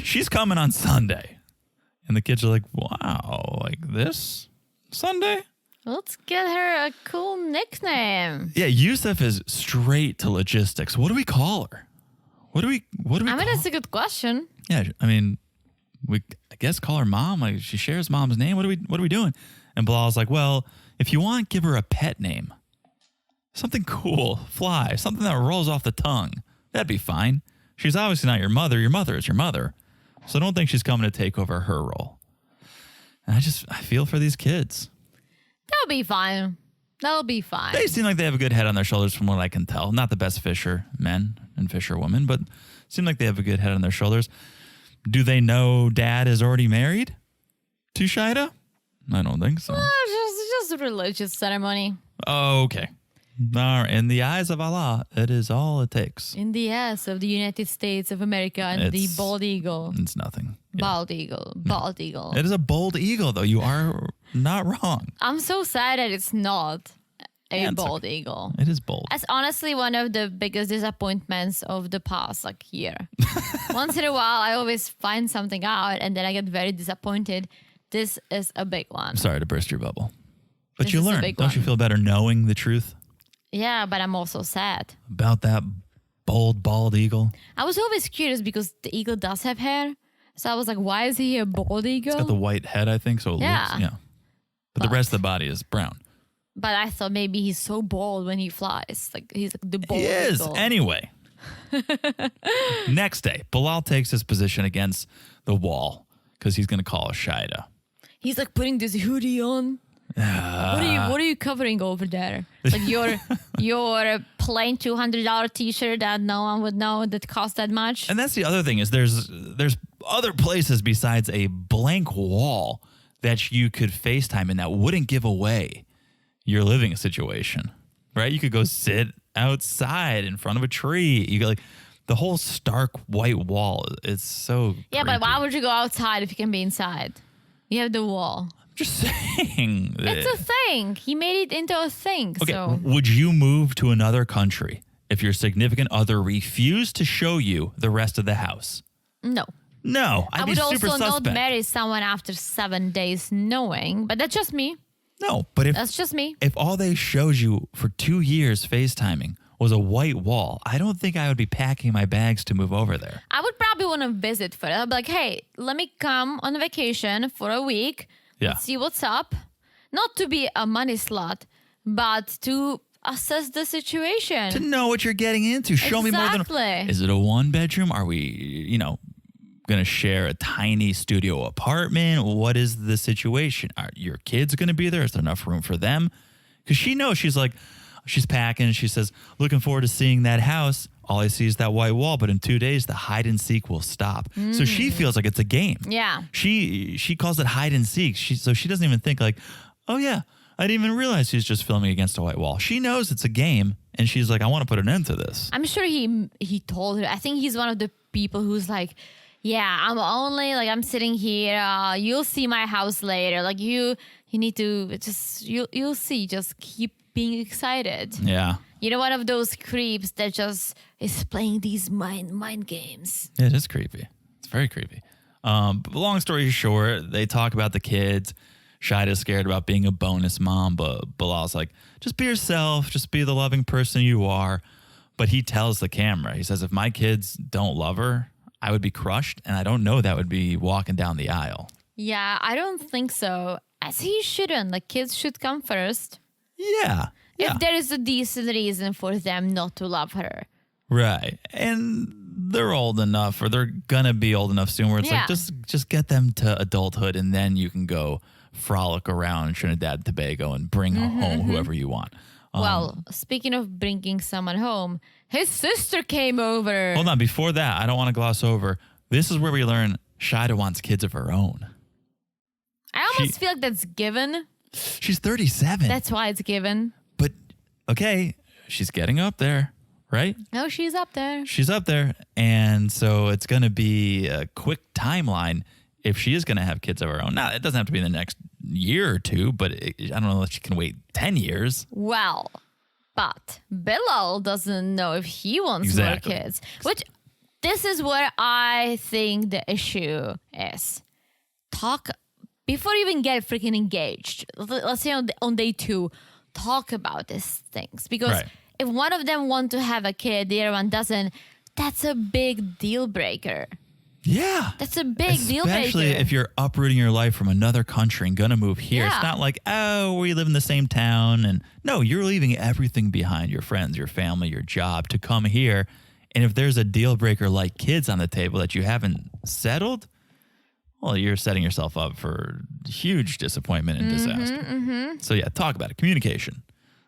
She's coming on Sunday. And the kids are like, wow, like this Sunday? Let's get her a cool nickname. Yeah, Yusuf is straight to logistics. What do we call her? What do we That's a good question. Yeah, I mean, I guess call her mom. Like she shares mom's name. What are we doing? And Bilal's like, well, if you want, give her a pet name. Something cool, fly, something that rolls off the tongue. That'd be fine. She's obviously not your mother. Your mother is your mother. So I don't think she's coming to take over her role. And I feel for these kids. That'll be fine. That'll be fine. They seem like they have a good head on their shoulders from what I can tell. Not the best fishermen and fisherwomen, but seem like they have a good head on their shoulders. Do they know dad is already married to Shida? I don't think so. Just a religious ceremony. Okay. In the eyes of Allah, it is all it takes. In the ass of the United States of America and the bald eagle. It's nothing. Bald eagle. Bald eagle. It is a bold eagle, though. You are not wrong. I'm so sad that it's not a Yeah, it's bald okay. eagle. It is bold. That's honestly one of the biggest disappointments of the past year. Once in a while, I always find something out and then I get very disappointed. This is a big one. I'm sorry to burst your bubble. But This you is a learn. big Don't you one. feel better knowing the truth Yeah, but I'm also sad. about that bold, bald eagle? I was always curious because the eagle does have hair. So I was like, why is he a bald eagle? It's got the white head, I think, so it Yeah. looks, But the rest of the body is brown. But I thought maybe he's so bald when he flies. Like he's like the bald He is. eagle. Anyway. Next day, Bilal takes his position against the wall because he's going to call Shida. He's like putting this hoodie on. What are you covering over there? Like your plain $200 t-shirt that no one would know that cost that much? And that's the other thing is there's other places besides a blank wall that you could FaceTime and that wouldn't give away your living situation, right? You could go sit outside in front of a tree. You go like the whole stark white wall. It's so Yeah, but creepy. why would you go outside if you can be inside? You have the wall. Just saying. It's a thing. He made it into a thing. Okay, So would you move to another country if your significant other refused to show you the rest of the house? no. No, I'd I be would super also not suspect. marry someone after 7 days knowing, but that's just me. No, but That's just me. if all they showed you for 2 years FaceTiming was a white wall, I don't think I would be packing my bags to move over there. I would probably want to visit first. I'd be like, hey, let me come on vacation for a week. Yeah. Let's see what's up. Not to be a money slut, but to assess the situation. To know what you're getting into. Show me more than Exactly. Is it a one bedroom? Are we, going to share a tiny studio apartment? What is the situation? Are your kids going to be there? Is there enough room for them? Because she knows she's packing. She says, looking forward to seeing that house. All I see is that white wall, but in 2 days, the hide and seek will stop. So she feels like it's a game. Yeah. She calls it hide and seek. So she doesn't even think like, oh yeah, I didn't even realize he's just filming against a white wall. She knows it's a game, and she's like, I want to put an end to this. I'm sure he told her. I think he's one of the people who's like, yeah, I'm sitting here. You'll see my house later. Like you need to you'll see. Just keep being excited. Yeah. One of those creeps that just is playing these mind games. It is creepy. It's very creepy. But long story short, they talk about the kids. Shida's scared about being a bonus mom, but Bilal's like, just be yourself. Just be the loving person you are. But he tells the camera, he says, if my kids don't love her, I would be crushed. And I don't know that would be walking down the aisle. Yeah, I don't think so. As he shouldn't. Like kids should come first. Yeah. Yeah. If there is a decent reason for them not to love her. Right. And they're old enough, or they're going to be old enough soon where it's Yeah. like, just get them to adulthood and then you can go frolic around Trinidad and Tobago and bring home whoever you want. Well, speaking of bringing someone home, his sister came over. Hold on. Before that, I don't want to gloss over. This is where we learn Shida wants kids of her own. I almost feel like that's given. She's 37. That's why it's given. But, okay, she's getting up there, right? No, she's up there. She's up there. And so it's going to be a quick timeline if she is going to have kids of her own. Now, it doesn't have to be in the next year or two, but I don't know if she can wait 10 years. Well, but Bilal doesn't know if he wants Exactly. more kids. Which, this is where I think the issue is. Talk, before you even get freaking engaged, let's say on day 2, talk about these things. Because Right. if one of them wants to have a kid, the other one doesn't, that's a big deal breaker. Yeah. That's a big deal breaker. Especially if you're uprooting your life from another country and going to move here. Yeah. It's not like, oh, we live in the same town. And no, you're leaving everything behind, your friends, your family, your job to come here. And if there's a deal breaker like kids on the table that you haven't settled, well, you're setting yourself up for huge disappointment and disaster. So yeah, talk about it. Communication.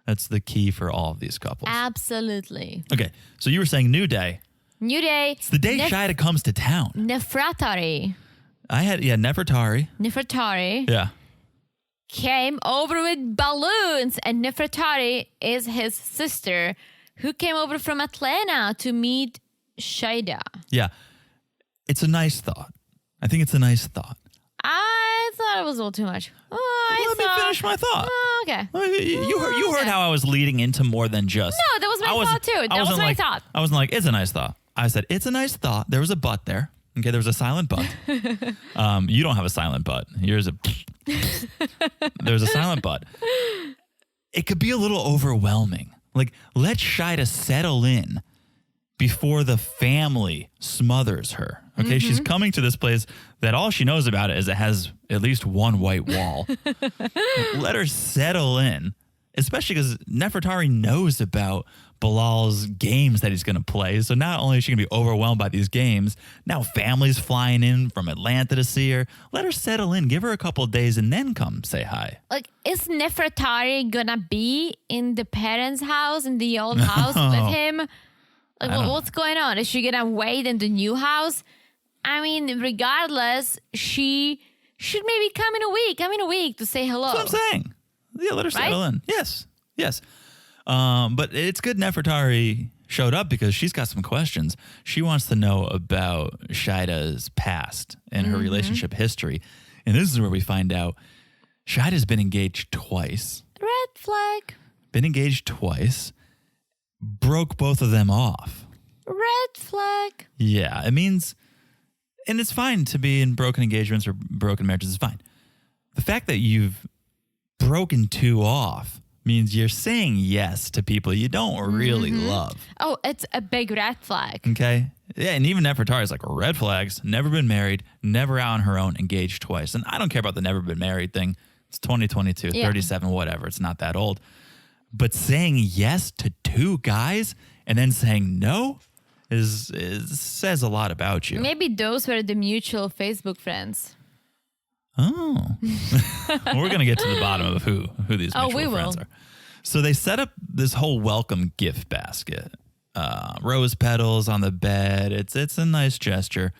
That's the key for all of these couples. Absolutely. Okay, so you were saying new day. New day. It's the day Shida comes to town. Nefertari. Nefertari. Yeah. Came over with balloons, and Nefertari is his sister who came over from Atlanta to meet Shida. Yeah. It's a nice thought. I think it's a nice thought. I thought it was a little too much. Let me finish my thought. Okay. You heard how I was leading into more than just. No, that was my thought too. That was my thought. I wasn't like, it's a nice thought. I said, it's a nice thought. There was a but there. Okay, there was a silent but. You don't have a silent but. Yours a. There's a silent but. It could be a little overwhelming. Like, let Shida settle in before the family smothers her. Okay, she's coming to this place that all she knows about it is it has at least one white wall. Let her settle in, especially because Nefertari knows about Bilal's games that he's going to play. So not only is she going to be overwhelmed by these games, now family's flying in from Atlanta to see her. Let her settle in, give her a couple of days, and then come say hi. Like, is Nefertari going to be in the parents' house, in the old house with him? Like, what's going on? Is she going to wait in the new house? I mean, regardless, she should maybe come in a week to say hello. That's what I'm saying. Yeah, let her settle in. Yes. But it's good Nefertari showed up because she's got some questions. She wants to know about Shida's past and her relationship history. And this is where we find out Shida's been engaged twice. Red flag. Been engaged twice. Broke both of them off. Red flag. Yeah, it means, and it's fine to be in broken engagements or broken marriages. It's fine. The fact that you've broken two off means you're saying yes to people you don't really love. Oh, it's a big red flag. Okay. Yeah, and even Nefertari's like, red flags, never been married, never out on her own, engaged twice. And I don't care about the never been married thing. It's 2022, 37, whatever. It's not that old. But saying yes to two guys and then saying no says a lot about you. Maybe those were the mutual Facebook friends. Oh. We're going to get to the bottom of who these mutual friends are. So they set up this whole welcome gift basket. Rose petals on the bed. It's a nice gesture.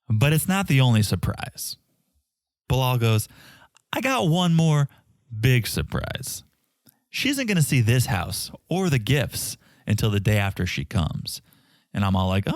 But it's not the only surprise. Bilal goes, I got one more big surprise. She isn't going to see this house or the gifts until the day after she comes. And I'm all like,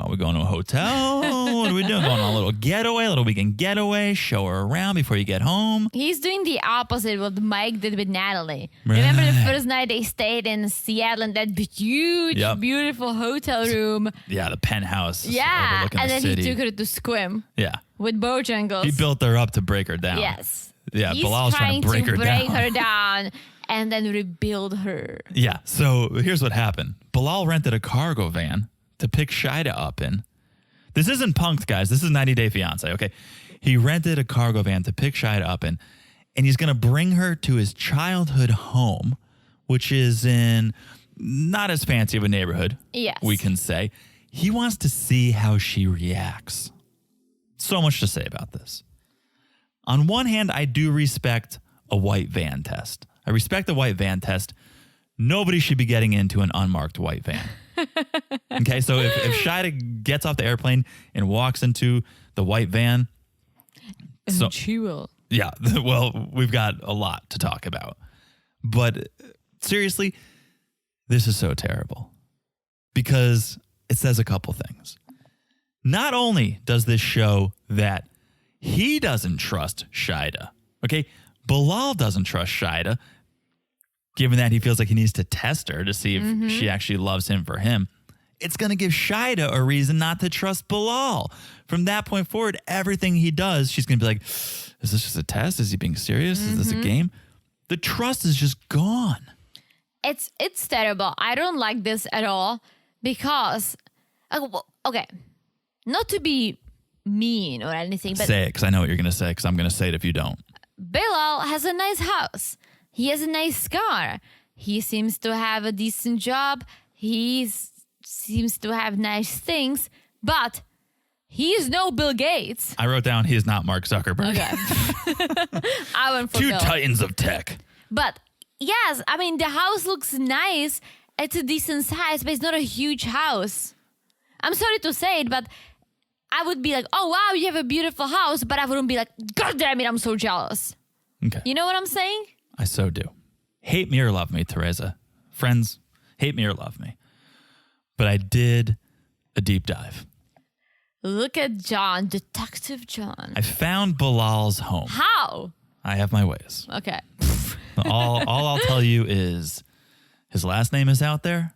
we're going to a hotel. What are we doing? Going on a little getaway, a little weekend getaway. Show her around before you get home. He's doing the opposite of what Mike did with Natalie. Right. Remember the first night they stayed in Seattle in that huge, beautiful hotel room. Yeah, the penthouse. Yeah, and then city. He took her to swim. Yeah. With Bojangles. He built her up to break her down. Yes. Yeah, He's Bilal's trying to break her down and then rebuild her. Yeah, so here's what happened. Bilal rented a cargo van to pick Shida up in. This isn't punked, guys. This is 90 Day Fiance, okay? He rented a cargo van to pick Shida up in, and he's going to bring her to his childhood home, which is in not as fancy of a neighborhood, we can say. He wants to see how she reacts. So much to say about this. On one hand, I do respect a white van test. I respect the white van test. Nobody should be getting into an unmarked white van. Okay, so if Shida gets off the airplane and walks into the white van, she will. Yeah, well, we've got a lot to talk about. But seriously, this is so terrible because it says a couple things. Not only does this show that he doesn't trust Shida, okay? Bilal doesn't trust Shida, given that he feels like he needs to test her to see if she actually loves him for him. It's going to give Shida a reason not to trust Bilal. From that point forward, everything he does, she's going to be like, is this just a test? Is he being serious? Is this a game? The trust is just gone. It's terrible. I don't like this at all because, okay, not to be mean or anything, but say it because I know what you're going to say because I'm going to say it if you don't. Bilal has a nice house. He has a nice car. He seems to have a decent job. He seems to have nice things. But He's no Bill Gates. I wrote down he's not Mark Zuckerberg. Okay. I went for Two Bill. titans of tech. But yes, I mean, the house looks nice. It's a decent size, but it's not a huge house. I'm sorry to say it, but I would be like, oh, wow, you have a beautiful house. But I wouldn't be like, God damn it, I'm so jealous. Okay. You know what I'm saying? I so do. Hate me or love me, Teresa. Friends, hate me or love me. But I did a deep dive. Look at John, Detective John. I found Bilal's home. How? I have my ways. Okay. all I'll tell you is his last name is out there,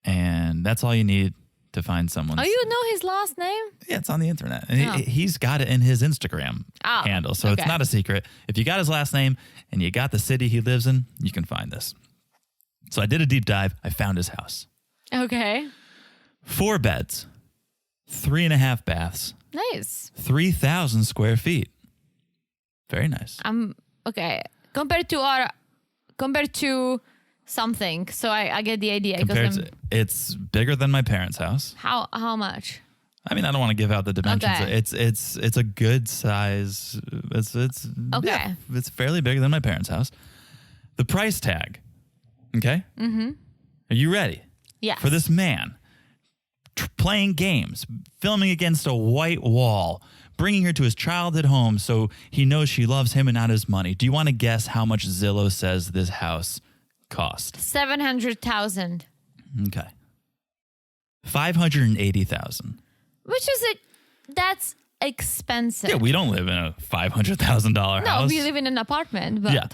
and that's all you need to find someone. Oh, you know his last name? Yeah, it's on the internet. And he's got it in his Instagram handle, so it's not a secret. If you got his last name and you got the city he lives in, you can find this. So I did a deep dive. I found his house. Okay. 4 beds, 3.5 baths, Nice. 3,000 square feet. Very nice. Okay. Compared to something, so I get the idea. It's bigger than my parents' house. How much? I mean, I don't want to give out the dimensions. Okay. It's a good size. It's Okay. yeah, it's fairly bigger than my parents' house. The price tag. Okay. Mm-hmm. Are you ready? Yes. For this man playing games, filming against a white wall, bringing her to his childhood home so he knows she loves him and not his money. Do you want to guess how much Zillow says this house cost? 700,000. Okay. 580,000. Which is that's expensive. Yeah, we don't live in a $500,000 house. No, we live in an apartment. But Yeah.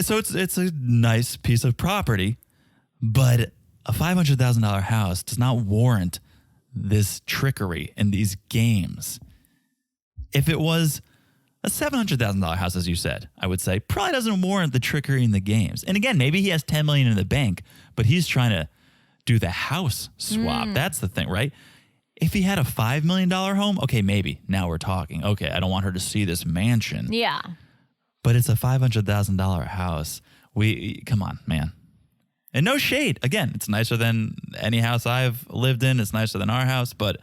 So it's a nice piece of property, but a $500,000 house does not warrant this trickery and these games. If it was a $700,000 house, as you said, I would say probably doesn't warrant the trickery in the games. And again, maybe he has $10 million in the bank, but he's trying to do the house swap. That's the thing, right? If he had a $5 million home, okay, maybe now we're talking. Okay, I don't want her to see this mansion. Yeah. But it's a $500,000 house. Come on, man. And no shade. Again, it's nicer than any house I've lived in. It's nicer than our house, but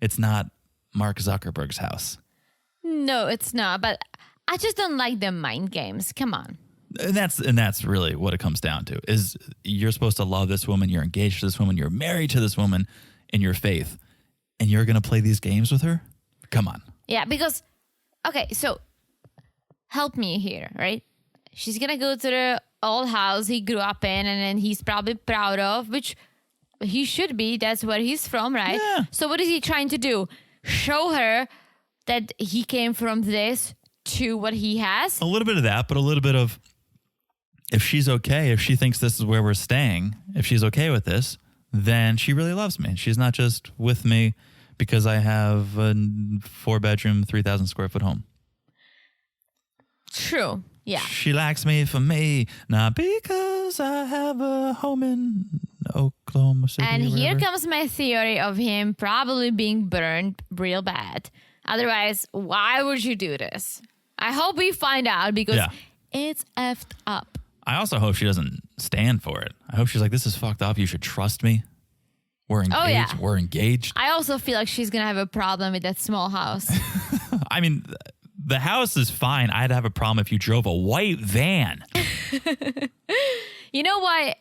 it's not Mark Zuckerberg's house. No, it's not. But I just don't like the mind games. Come on. And that's really what it comes down to. Is you're supposed to love this woman, you're engaged to this woman, you're married to this woman in your faith, and you're going to play these games with her? Come on. Yeah, because, okay, so help me here, right? She's going to go to the old house he grew up in and then he's probably proud of, which he should be. That's where he's from, right? Yeah. So what is he trying to do? Show her that he came from this to what he has? A little bit of that, but a little bit of if she's okay, if she thinks this is where we're staying, if she's okay with this, then she really loves me. She's not just with me because I have a 4-bedroom, 3,000 square foot home. True. Yeah. She likes me for me, not because I have a home in Oklahoma City. And here comes my theory of him probably being burned real bad. Otherwise, why would you do this? I hope we find out because it's effed up. I also hope she doesn't stand for it. I hope she's like, this is fucked up. You should trust me. We're engaged. Oh, yeah. We're engaged. I also feel like she's going to have a problem with that small house. I mean, the house is fine. I'd have a problem if you drove a white van. You know why?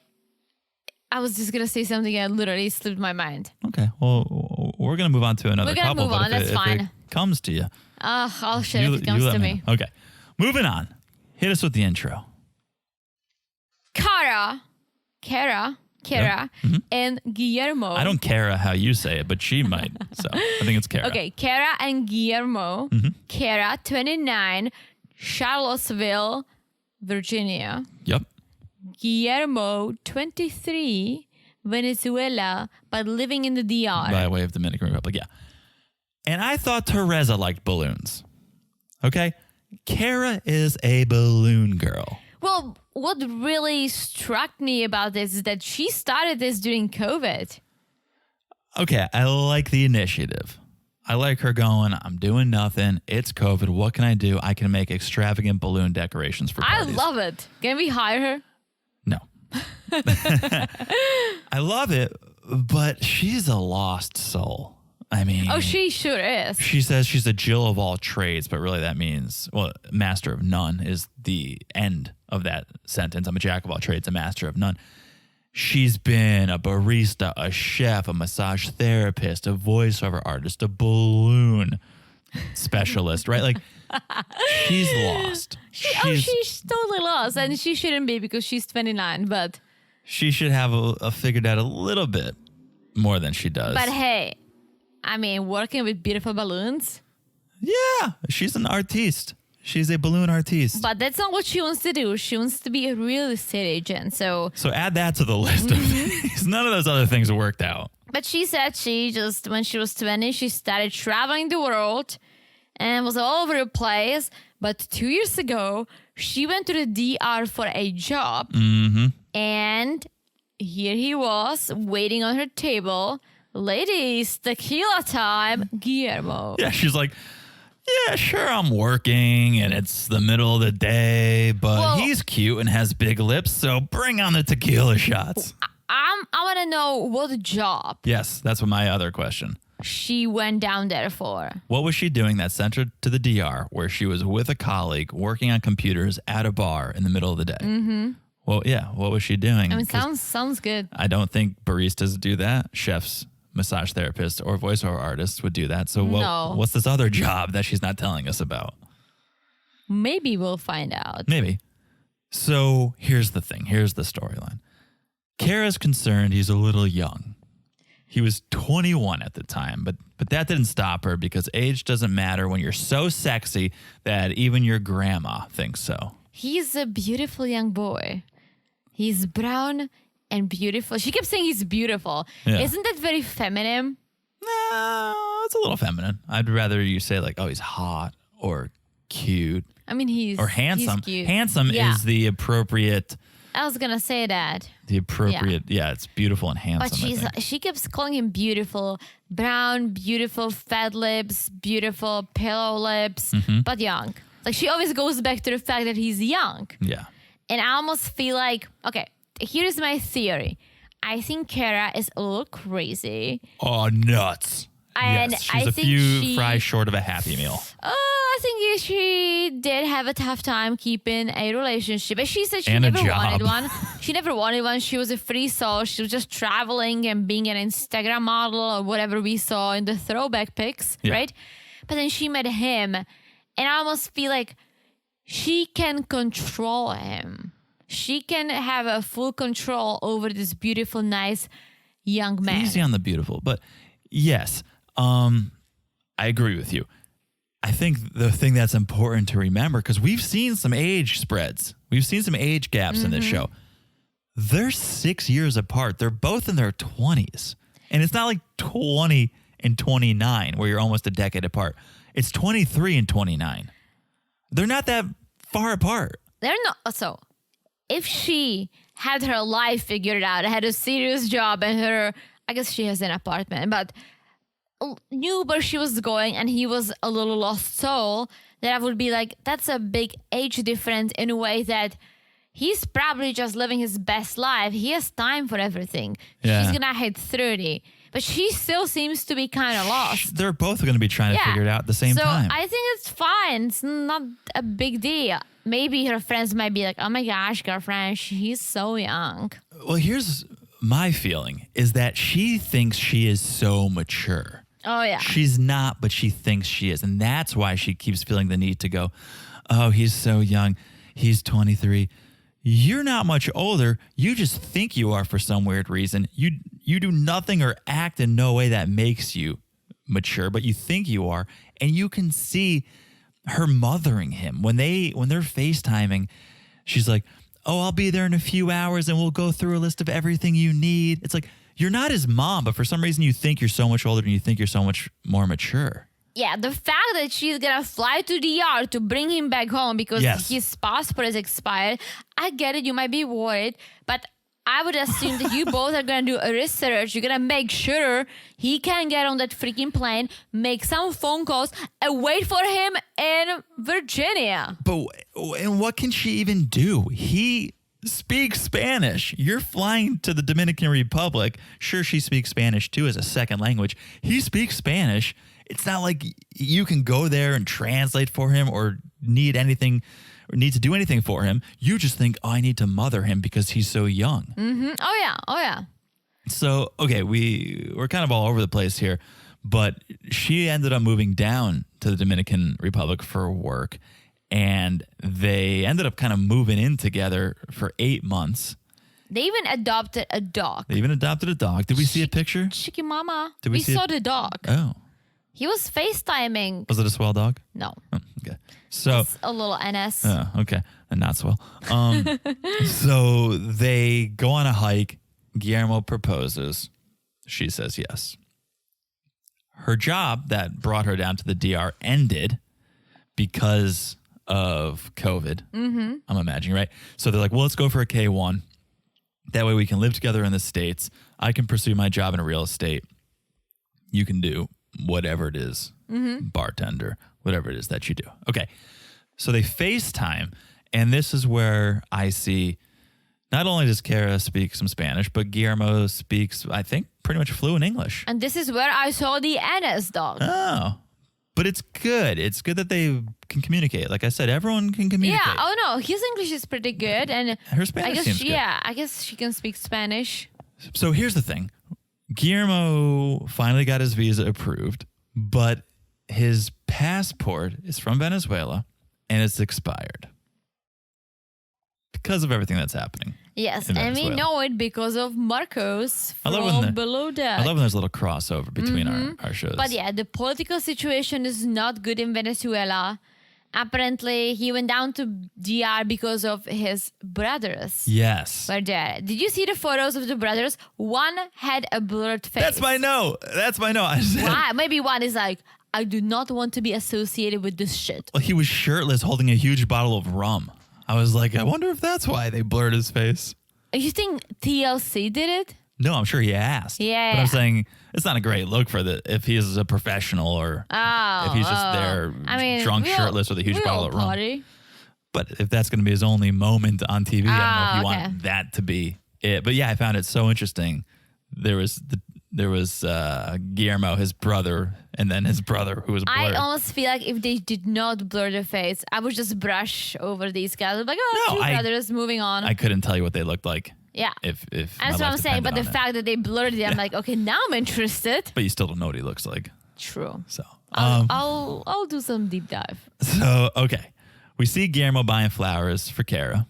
I was just going to say something that literally slipped my mind. Okay. Well, we're going to move on to another couple. We're going to move on. That's fine. If it comes to you. Oh, shit, if it comes to me. Okay. Moving on. Hit us with the intro. Kara, and Guillermo. I don't care how you say it, but she might. So I think it's Kara. Okay, Kara and Guillermo. Kara, 29, Charlottesville, Virginia. Yep. Guillermo, 23, Venezuela, but living in the DR. By way of Dominican Republic, yeah. And I thought Teresa liked balloons. Okay? Kara is a balloon girl. Well, what really struck me about this is that she started this during COVID. Okay, I like the initiative. I like her going, I'm doing nothing. It's COVID. What can I do? I can make extravagant balloon decorations for parties. I love it. Can we hire her? No. I love it, but she's a lost soul. I mean, Oh, she sure is. she says she's a Jill of all trades, but really that means, well, master of none is the end of that sentence. I'm a jack of all trades, a master of none. She's been a barista, a chef, a massage therapist, a voiceover artist, a balloon specialist, right? Like, she's lost. She's totally lost, and she shouldn't be because she's 29. But she should have figured out a little bit more than she does. But hey, I mean, working with beautiful balloons. Yeah, she's an artiste. She's a balloon artiste. But that's not what she wants to do. She wants to be a real estate agent. So add that to the list of things. None of those other things worked out. But she said she just, when she was 20, she started traveling the world and was all over the place. But 2 years ago, she went to the DR for a job. And here he was waiting on her table. Ladies, tequila time, Guillermo. Yeah, she's like, yeah, sure, I'm working and it's the middle of the day, but he's cute and has big lips, so bring on the tequila shots. I want to know what job. Yes, that's what my other question. She went down there for. What was she doing that sent her to the DR where she was with a colleague working on computers at a bar in the middle of the day? Well, yeah, what was she doing? I mean, sounds good. I don't think baristas do that. Chefs, massage therapists, or voiceover artists would do that. So what's this other job that she's not telling us about? Maybe we'll find out. Maybe. So here's the thing. Here's the storyline. Kara's concerned he's a little young. He was 21 at the time, but that didn't stop her because age doesn't matter when you're so sexy that even your grandma thinks so. He's a beautiful young boy. He's brown and beautiful. She kept saying he's beautiful. Yeah. Isn't that very feminine? No, it's a little feminine. I'd rather you say like, oh, he's hot or cute. I mean, he's handsome. He's cute. Handsome is the appropriate. I was gonna say that. The appropriate, yeah, it's beautiful and handsome. But she keeps calling him beautiful, brown, beautiful, fat lips, beautiful, pillow lips, but young. Like she always goes back to the fact that he's young. Yeah. And I almost feel like, okay, here's my theory. I think Kara is a little crazy. Oh, nuts. And yes, she's a few fries short of a Happy Meal. I think she did have a tough time keeping a relationship. But she said she And a never job. wanted one. She never wanted one. She was a free soul. She was just traveling and being an Instagram model or whatever we saw in the throwback pics, right? But then she met him. And I almost feel like she can control him. She can have a full control over this beautiful, nice young man. Easy on the beautiful. But yes, I agree with you. I think the thing that's important to remember, because we've seen some age spreads. We've seen some age gaps in this show. They're 6 years apart. They're both in their 20s. And it's not like 20 and 29 where you're almost a decade apart. It's 23 and 29. They're not that far apart. They're not. So if she had her life figured out, had a serious job and I guess she has an apartment, but knew where she was going and he was a little lost soul, then I would be like, that's a big age difference in a way that he's probably just living his best life. He has time for everything. Yeah. She's going to hit 30. But she still seems to be kind of lost. They're both going to be trying to figure it out at the same time. So I think it's fine. It's not a big deal. Maybe her friends might be like, oh my gosh, girlfriend, she's so young. Well, here's my feeling is that she thinks she is so mature. Oh, yeah. She's not, but she thinks she is. And that's why she keeps feeling the need to go, oh, he's so young. He's 23. You're not much older. You just think you are for some weird reason. You do nothing or act in no way that makes you mature, but you think you are. And you can see her mothering him. When they're FaceTiming, she's like, oh, I'll be there in a few hours and we'll go through a list of everything you need. It's like, you're not his mom, but for some reason you think you're so much older and you think you're so much more mature. Yeah, the fact that she's going to fly to DR to bring him back home because his passport is expired, I get it. You might be worried, but I would assume that you both are going to do a research. You're going to make sure he can get on that freaking plane, make some phone calls, and wait for him in Virginia. And what can she even do? He speaks Spanish. You're flying to the Dominican Republic. Sure, she speaks Spanish too as a second language. He speaks Spanish. It's not like you can go there and translate for him or need to do anything for him. You just think, oh, I need to mother him because he's so young. Mm-hmm. Oh yeah. So, okay, we're kind of all over the place here, but she ended up moving down to the Dominican Republic for work, and they ended up kind of moving in together for 8 months. They even adopted a dog. Did we see a picture? Chicky Mama. Did we saw the dog. Oh. He was FaceTiming. Was it a swell dog? No. Oh, okay. So it's a little NS. Oh, okay. And not swell. So they go on a hike. Guillermo proposes. She says yes. Her job that brought her down to the DR ended because of COVID. Mm-hmm. I'm imagining, right? So they're like, well, let's go for a K1. That way we can live together in the States. I can pursue my job in real estate. You can do whatever it is, bartender, whatever it is that you do. Okay. So they FaceTime, and this is where I see not only does Kara speak some Spanish, but Guillermo speaks, I think, pretty much fluent English. And this is where I saw the NS dog. Oh, but it's good. It's good that they can communicate. Like I said, everyone can communicate. Yeah. Oh no, his English is pretty good, and her Spanish seems good. Yeah, I guess she can speak Spanish. So here's the thing. Guillermo finally got his visa approved, but his passport is from Venezuela and it's expired because of everything that's happening. Yes, and we know it because of Marcos from Below Deck. I love when there's a little crossover between our shows. But yeah, the political situation is not good in Venezuela. Apparently, he went down to DR because of his brothers. Yes. Were there. Did you see the photos of the brothers? One had a blurred face. That's my no. Why? Maybe one is like, I do not want to be associated with this shit. Well, he was shirtless holding a huge bottle of rum. I was like, I wonder if that's why they blurred his face. You think TLC did it? No, I'm sure he asked. Yeah. But I'm saying it's not a great look for if he is a professional or if he's just there drunk, shirtless with a huge bottle of rum. But if that's going to be his only moment on TV, I don't know if you want that to be it. But yeah, I found it so interesting. There was Guillermo, his brother, and then his brother who was blurred. I almost feel like if they did not blur their face, I would just brush over these guys. Like, two brothers moving on. I couldn't tell you what they looked like. Yeah. If that's what I'm saying. But the fact that they blurred it, I'm like, okay, now I'm interested. But you still don't know what he looks like. True. So I'll do some deep dive. So okay, we see Guillermo buying flowers for Kara,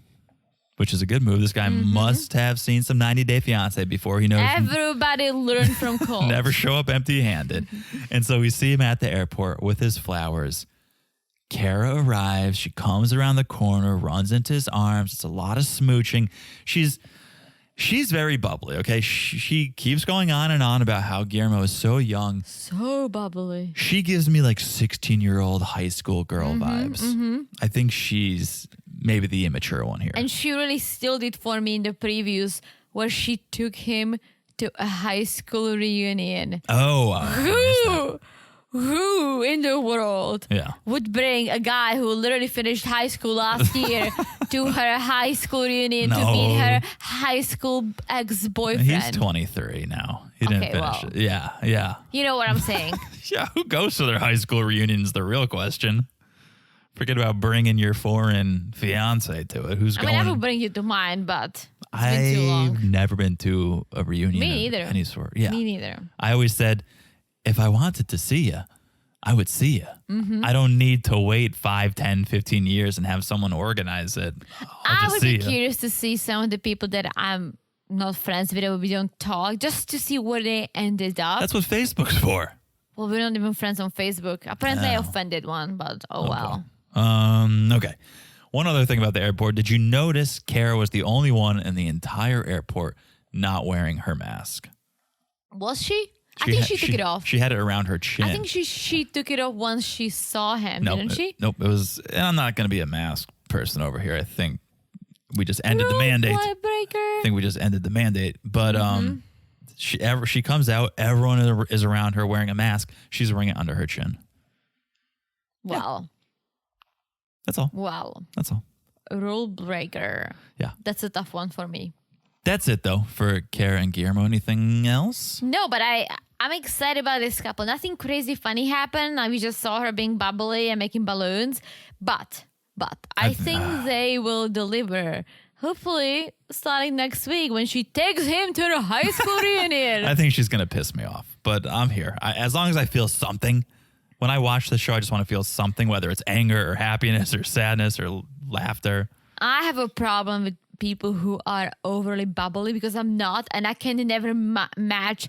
which is a good move. This guy must have seen some 90 Day Fiance before he knows. Everybody learn from Cole. Never show up empty-handed. And so we see him at the airport with his flowers. Kara arrives. She comes around the corner, runs into his arms. It's a lot of smooching. She's very bubbly, okay? She keeps going on and on about how Guillermo is so young. So bubbly. She gives me like 16-year-old high school girl vibes. I think she's maybe the immature one here. And she really still did for me in the previews where she took him to a high school reunion. Oh, Who in the world would bring a guy who literally finished high school last year to her high school reunion to meet her high school ex-boyfriend? He's 23 now. He didn't finish it. Yeah. You know what I'm saying? Yeah, who goes to their high school reunion is the real question. Forget about bringing your foreign fiance to it. Who's going? I would bring you to mine, but it's been too long. I've never been to a reunion. Me neither. Of any sort. Yeah. Me neither. I always said, if I wanted to see you, I would see you. I don't need to wait 5, 10, 15 years and have someone organize it. I would be curious to see some of the people that I'm not friends with, or we don't talk, just to see where they ended up. That's what Facebook's for. Well, we're not even friends on Facebook. Apparently I offended one, but well. Okay. One other thing about the airport. Did you notice Kara was the only one in the entire airport not wearing her mask? Was she? I think she took it off. She had it around her chin. I think she took it off once she saw him, didn't she? Nope. It was, and I'm not going to be a mask person over here. I think we just ended the mandate. I think we just ended the mandate. But she comes out, everyone is around her wearing a mask. She's wearing it under her chin. Wow. Yeah. That's all. Wow. That's all. rule breaker. Yeah. That's a tough one for me. That's it, though, for Kara and Guillermo. Anything else? No, but I'm excited about this couple. Nothing crazy funny happened. We just saw her being bubbly and making balloons. But I think they will deliver. Hopefully, starting next week when she takes him to the high school reunion. I think she's going to piss me off, but I'm here. As long as I feel something. When I watch the show, I just want to feel something, whether it's anger or happiness or sadness or laughter. I have a problem with people who are overly bubbly because I'm not, and I can never match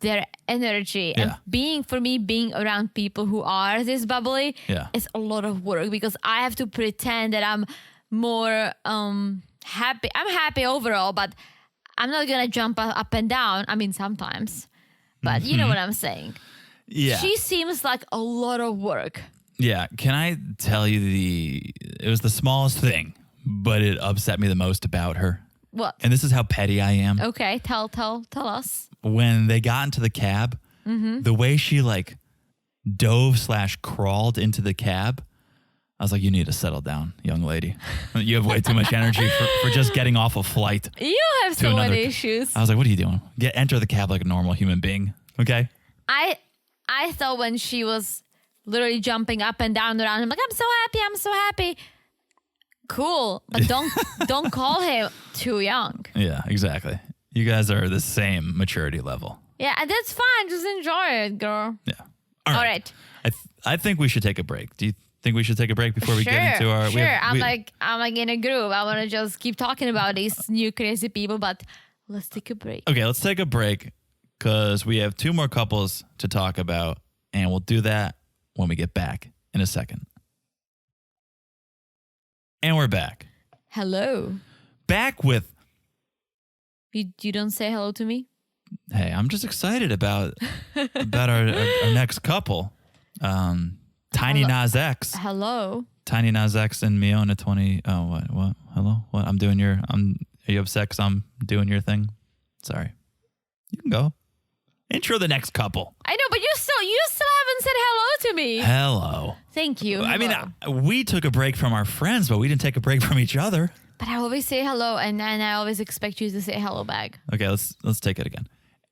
their energy. Yeah. And being around people who are this bubbly is a lot of work because I have to pretend that I'm more happy. I'm happy overall, but I'm not gonna jump up and down. I mean, sometimes, but you know what I'm saying. Yeah. She seems like a lot of work. Yeah. Can I tell you it was the smallest thing, but it upset me the most about her. What? And this is how petty I am. Okay. Tell us. When they got into the cab, the way she like dove/crawled into the cab, I was like, you need to settle down, young lady. You have way too much energy for just getting off a flight. You have so many issues. I was like, what are you doing? Enter the cab like a normal human being. Okay. I thought when she was literally jumping up and down around him, like, I'm so happy. Cool. But don't call him too young. Yeah, exactly. You guys are the same maturity level. Yeah, and that's fine. Just enjoy it, girl. Yeah. All right. I think we should take a break. Do you think we should take a break before we get into our... Sure. I'm like in a groove. I want to just keep talking about these new crazy people, but let's take a break. Okay, let's take a break because we have 2 more couples to talk about, and we'll do that when we get back in a second. And we're back. Hello. Back with... You don't say hello to me? Hey, I'm just excited about our next couple. Tiny Nas X. Hello. Tiny Nas X and Miona 20. Oh, what? Hello? What? Are you upset because I'm doing your thing? Sorry. You can go. Intro the next couple. I know, but you still haven't said hello to me. Hello. Thank you. I mean, we took a break from our friends, but we didn't take a break from each other. But I always say hello, and then I always expect you to say hello back. Okay, let's take it again.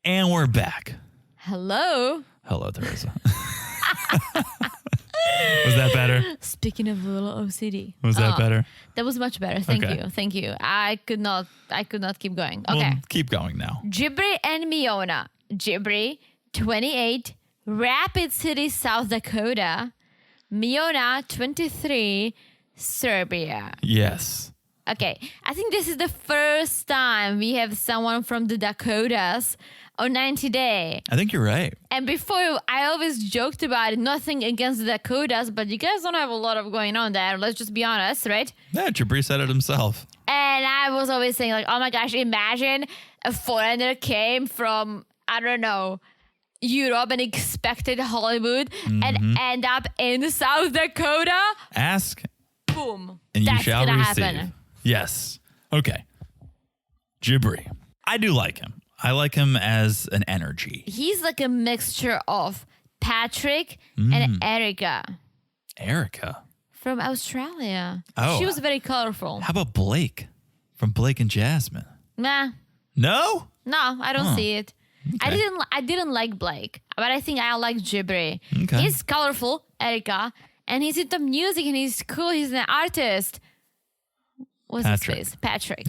And we're back. Hello. Hello, Teresa. Was that better? Speaking of a little OCD. Was that better? That was much better. Thank you. I could not keep going. Okay. Well, keep going now. Jibri and Miona. Jibri, 28, Rapid City, South Dakota. Miona, 23, Serbia. Yes. Okay, I think this is the first time we have someone from the Dakotas on 90 Day. I think you're right. And before, I always joked about it, nothing against the Dakotas, but you guys don't have a lot of going on there. Let's just be honest, right? Yeah, Jibri said it himself. And I was always saying, like, oh my gosh, imagine a foreigner came from, I don't know, Europe and expected Hollywood and end up in South Dakota. Ask. Boom. And you That's shall gonna receive. Happen. Yes. Okay. Jibri. I do like him. I like him as an energy. He's like a mixture of Patrick and Erica. Erica? From Australia. Oh. She was very colorful. How about Blake? From Blake and Jasmine? Nah. No? No, I don't see it. Okay. I didn't like Blake, but I think I like Jibri. Okay. He's colorful, Erica, and he's into music and he's cool. He's an artist. What's Patrick. his face? Patrick.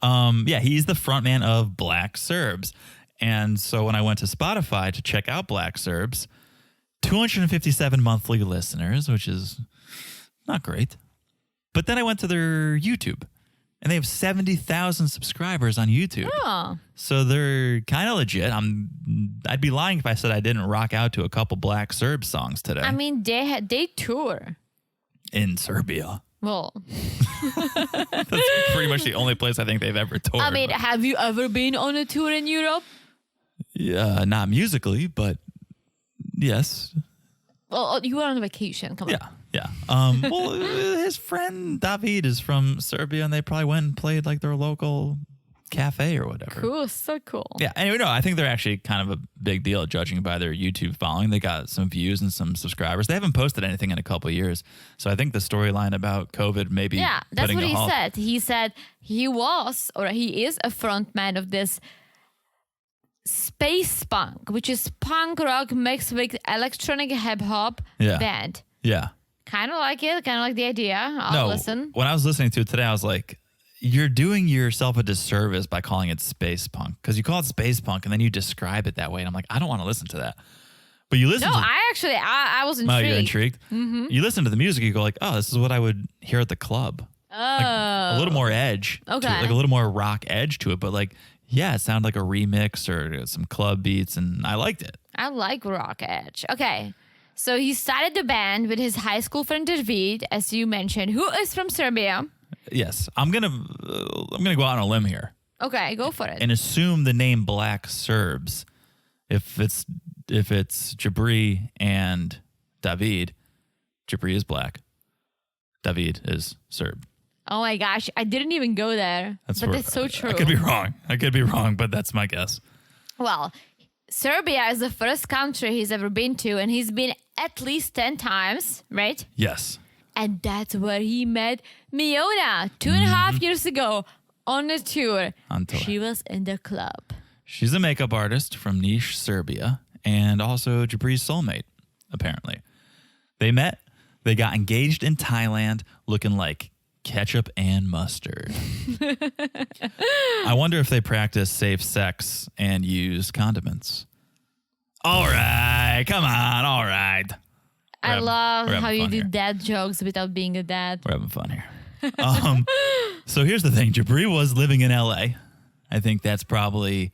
Yeah, he's the frontman of Black Serbs. And so when I went to Spotify to check out Black Serbs, 257 monthly listeners, which is not great. But then I went to their YouTube, and they have 70,000 subscribers on YouTube. Oh. So they're kind of legit. I'd be lying if I said I didn't rock out to a couple Black Serb songs today. I mean, they tour. In Serbia. Well, that's pretty much the only place I think they've ever toured. I mean, have you ever been on a tour in Europe? Yeah, not musically, but yes. Well, you were on vacation. Come on. Yeah. Well, his friend David is from Serbia, and they probably went and played like their local cafe or whatever. Cool. So cool. Yeah. Anyway, no, I think they're actually kind of a big deal judging by their YouTube following. They got some views and some subscribers. They haven't posted anything in a couple of years. So I think the storyline about COVID maybe. Yeah, that's putting what a he halt. said. He said he is a frontman of this space punk, which is punk rock mixed with electronic hip hop band. Yeah. Kind of like it. Kind of like the idea. I'll listen. When I was listening to it today, I was like, you're doing yourself a disservice by calling it space punk, because you call it space punk and then you describe it that way. And I'm like, I don't want to listen to that. But you listen No, to I was intrigued. Oh, you're intrigued? Mm-hmm. You listen to the music, you go like, oh, this is what I would hear at the club. Oh. Like a little more edge. Okay. To it, like a little more rock edge to it. But like, yeah, it sounded like a remix or some club beats, and I liked it. I like rock edge. Okay. So he started the band with his high school friend David, as you mentioned, who is from Serbia. Yes. I'm gonna go out on a limb here. Okay, go for it. And assume the name Black Serbs. If it's Jibri and David, Jibri is black. David is Serb. Oh my gosh, I didn't even go there. But that's so true. I could be wrong, but that's my guess. Well, Serbia is the first country he's ever been to, and he's been at least 10 times, right? Yes. And that's where he met Miona 2.5 years ago on a tour. She was in the club. She's a makeup artist from Niš, Serbia, and also Jibri's soulmate, apparently. They met, they got engaged in Thailand, looking like ketchup and mustard. I wonder if they practice safe sex and use condiments. All right, come on, all right. I love how you do here. dad jokes without being a dad. We're having fun here. So here's the thing. Jibri was living in LA. I think that's probably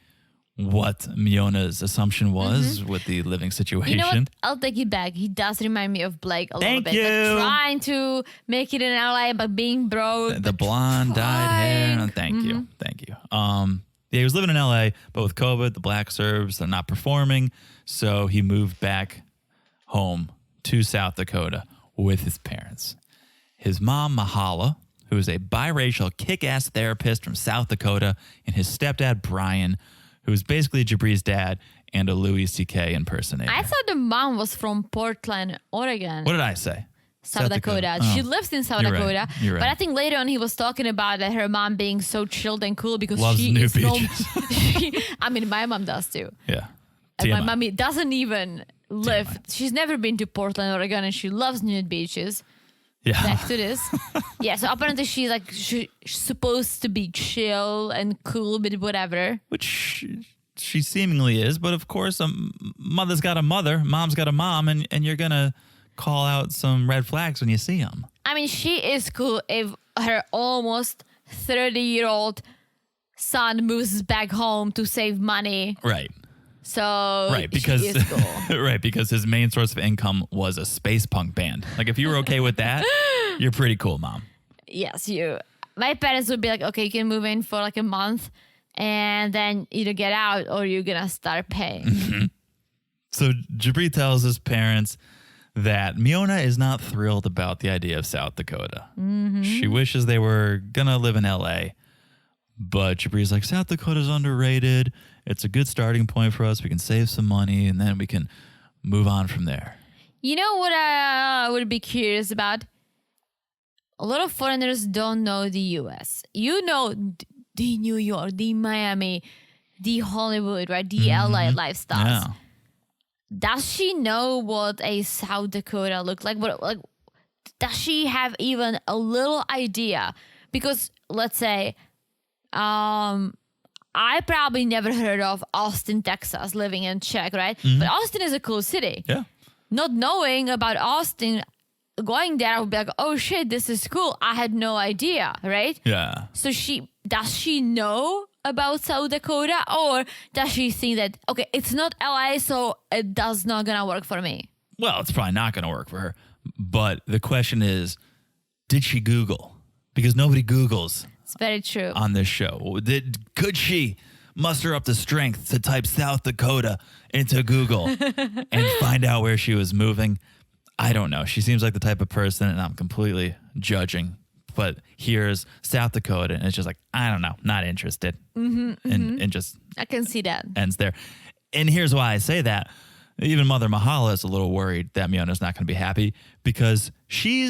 what Miona's assumption was with the living situation. You know what? I'll take it back. He does remind me of Blake a little bit. you. Like trying to make it in LA, but being broke. The blonde dyed hair. Thank you. Yeah, he was living in LA, but with COVID, the Black Serbs, they're not performing. So he moved back home to South Dakota with his parents. His mom, Mahala, who is a biracial kick-ass therapist from South Dakota, and his stepdad, Brian, who is basically Jibri's dad and a Louis C.K. impersonator. I thought the mom was from Portland, Oregon. What did I say? South Dakota. Oh, She lives in South you're right. Dakota. You're right. But I think later on he was talking about that her mom being so chilled and cool because Loves she nude is beaches. I mean, my mom does too. Yeah. And my TMI. mommy doesn't even live. She's never been to Portland, Oregon, and she loves nude beaches. Yeah. Back to this. Yeah, so apparently she's like she's supposed to be chill and cool with whatever. Which she seemingly is, but of course, mother's got a mother, mom's got a mom, and you're going to call out some red flags when you see them. I mean, she is cool if her almost 30-year-old son moves back home to save money. Right. So because she is cool. right, because his main source of income was a space punk band. Like if you were okay with that, you're pretty cool, mom. Yes, my parents would be like, okay, you can move in for like a month and then either get out or you're gonna start paying. Mm-hmm. So Jibri tells his parents that Miona is not thrilled about the idea of South Dakota. Mm-hmm. She wishes they were gonna live in LA. But Jibri's like, South Dakota's underrated. It's a good starting point for us. We can save some money and then we can move on from there. You know what I would be curious about? A lot of foreigners don't know the US. You know the New York, the Miami, the Hollywood, right? The LA lifestyles. Yeah. Does she know what a South Dakota looks like? Does she have even a little idea? Because let's say, I probably never heard of Austin, Texas, living in Czech, right? Mm-hmm. But Austin is a cool city. Yeah. Not knowing about Austin, going there, I would be like, oh shit, this is cool. I had no idea, right? Yeah. So does she know about South Dakota, or does she think that, okay, it's not LA, so it does not gonna work for me? Well, it's probably not going to work for her. But the question is, did she Google? Because nobody Googles It's very true. on this show. Could she muster up the strength to type South Dakota into Google and find out where she was moving? I don't know. She seems like the type of person, and I'm completely judging but here's South Dakota, and it's just like, I don't know, not interested. And just I can see that. ends there. And here's why I say that. Even Mother Mahala is a little worried that Miona's not going to be happy because she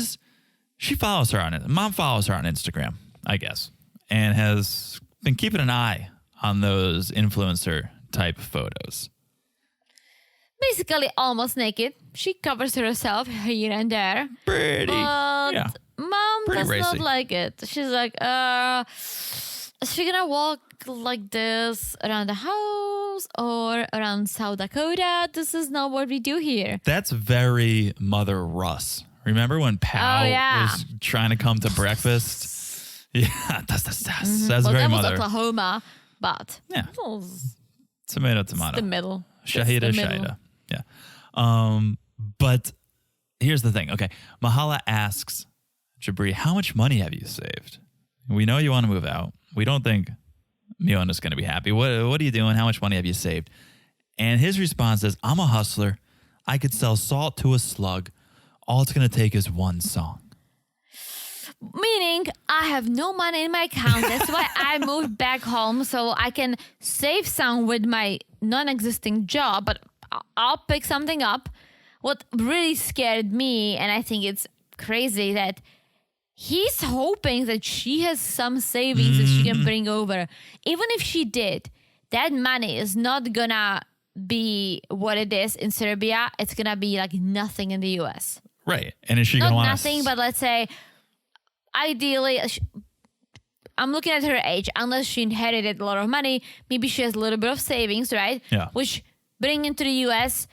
follows her on it. Mom follows her on Instagram, I guess, and has been keeping an eye on those influencer type photos. Basically, almost naked. She covers herself here and there. Pretty, But Mom Pretty does racy. not like it. She's like, is she gonna walk like this around the house or around South Dakota? This is not what we do here. That's very Mother Russ. Remember when Pal was trying to come to breakfast? Yeah, that's Well, very that was Mother. Oklahoma, but Yeah. it was Tomato. the middle. Shahida, Just the middle. Shahida. Yeah. But here's the thing. Okay. Mahala asks Jibri, how much money have you saved? We know you want to move out. We don't think Miona's going to be happy. What are you doing? How much money have you saved? And his response is, I'm a hustler. I could sell salt to a slug. All it's going to take is one song. Meaning, I have no money in my account. That's why I moved back home so I can save some with my non-existing job, but I'll pick something up. What really scared me, and I think it's crazy, that he's hoping that she has some savings that she can bring over. Even if she did, that money is not gonna be what it is in Serbia. It's gonna be like nothing in the US. Right. And is she Not going to want nothing, but let's say, ideally, I'm looking at her age. Unless she inherited a lot of money, maybe she has a little bit of savings, right? Yeah. Which bring into the US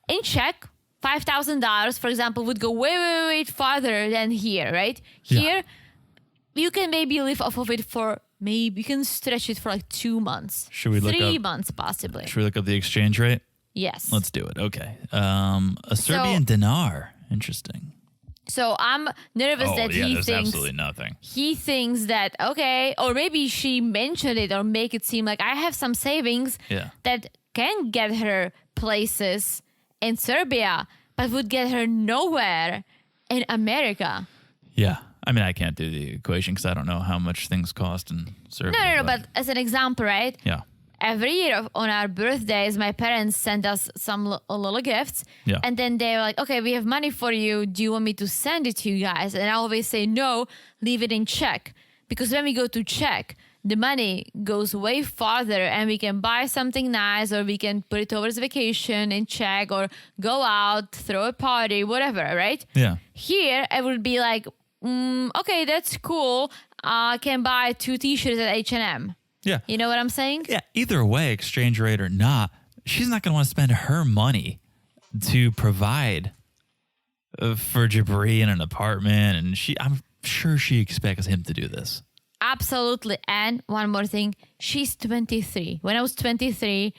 in check, $5,000, for example, would go way farther than here, right? Yeah. Here, you can maybe live off of it for maybe you can stretch it for like 2 months. Should we look 3 up- months possibly. Should we look up the exchange rate? Yes. Let's do it. Okay. A Serbian dinar. Interesting. So I'm nervous that he there's thinks absolutely nothing. he thinks that, okay, or maybe she mentioned it or make it seem like I have some savings Yeah. that can get her places in Serbia, but would get her nowhere in America. Yeah. I mean, I can't do the equation because I don't know how much things cost in Serbia. No, but as an example, right? Yeah. Every year on our birthdays, my parents send us some little gifts. Yeah. And then they're like, okay, we have money for you. Do you want me to send it to you guys? And I always say, no, leave it in check. Because when we go to check, the money goes way farther and we can buy something nice or we can put it towards vacation in check or go out, throw a party, whatever, right? Yeah. Here, I would be like, okay, that's cool. I can buy 2 t-shirts at H&M. Yeah. You know what I'm saying? Yeah. Either way, exchange rate or not, she's not going to want to spend her money to provide for Jibri in an apartment. And I'm sure she expects him to do this. Absolutely. And one more thing, she's 23. When I was 23,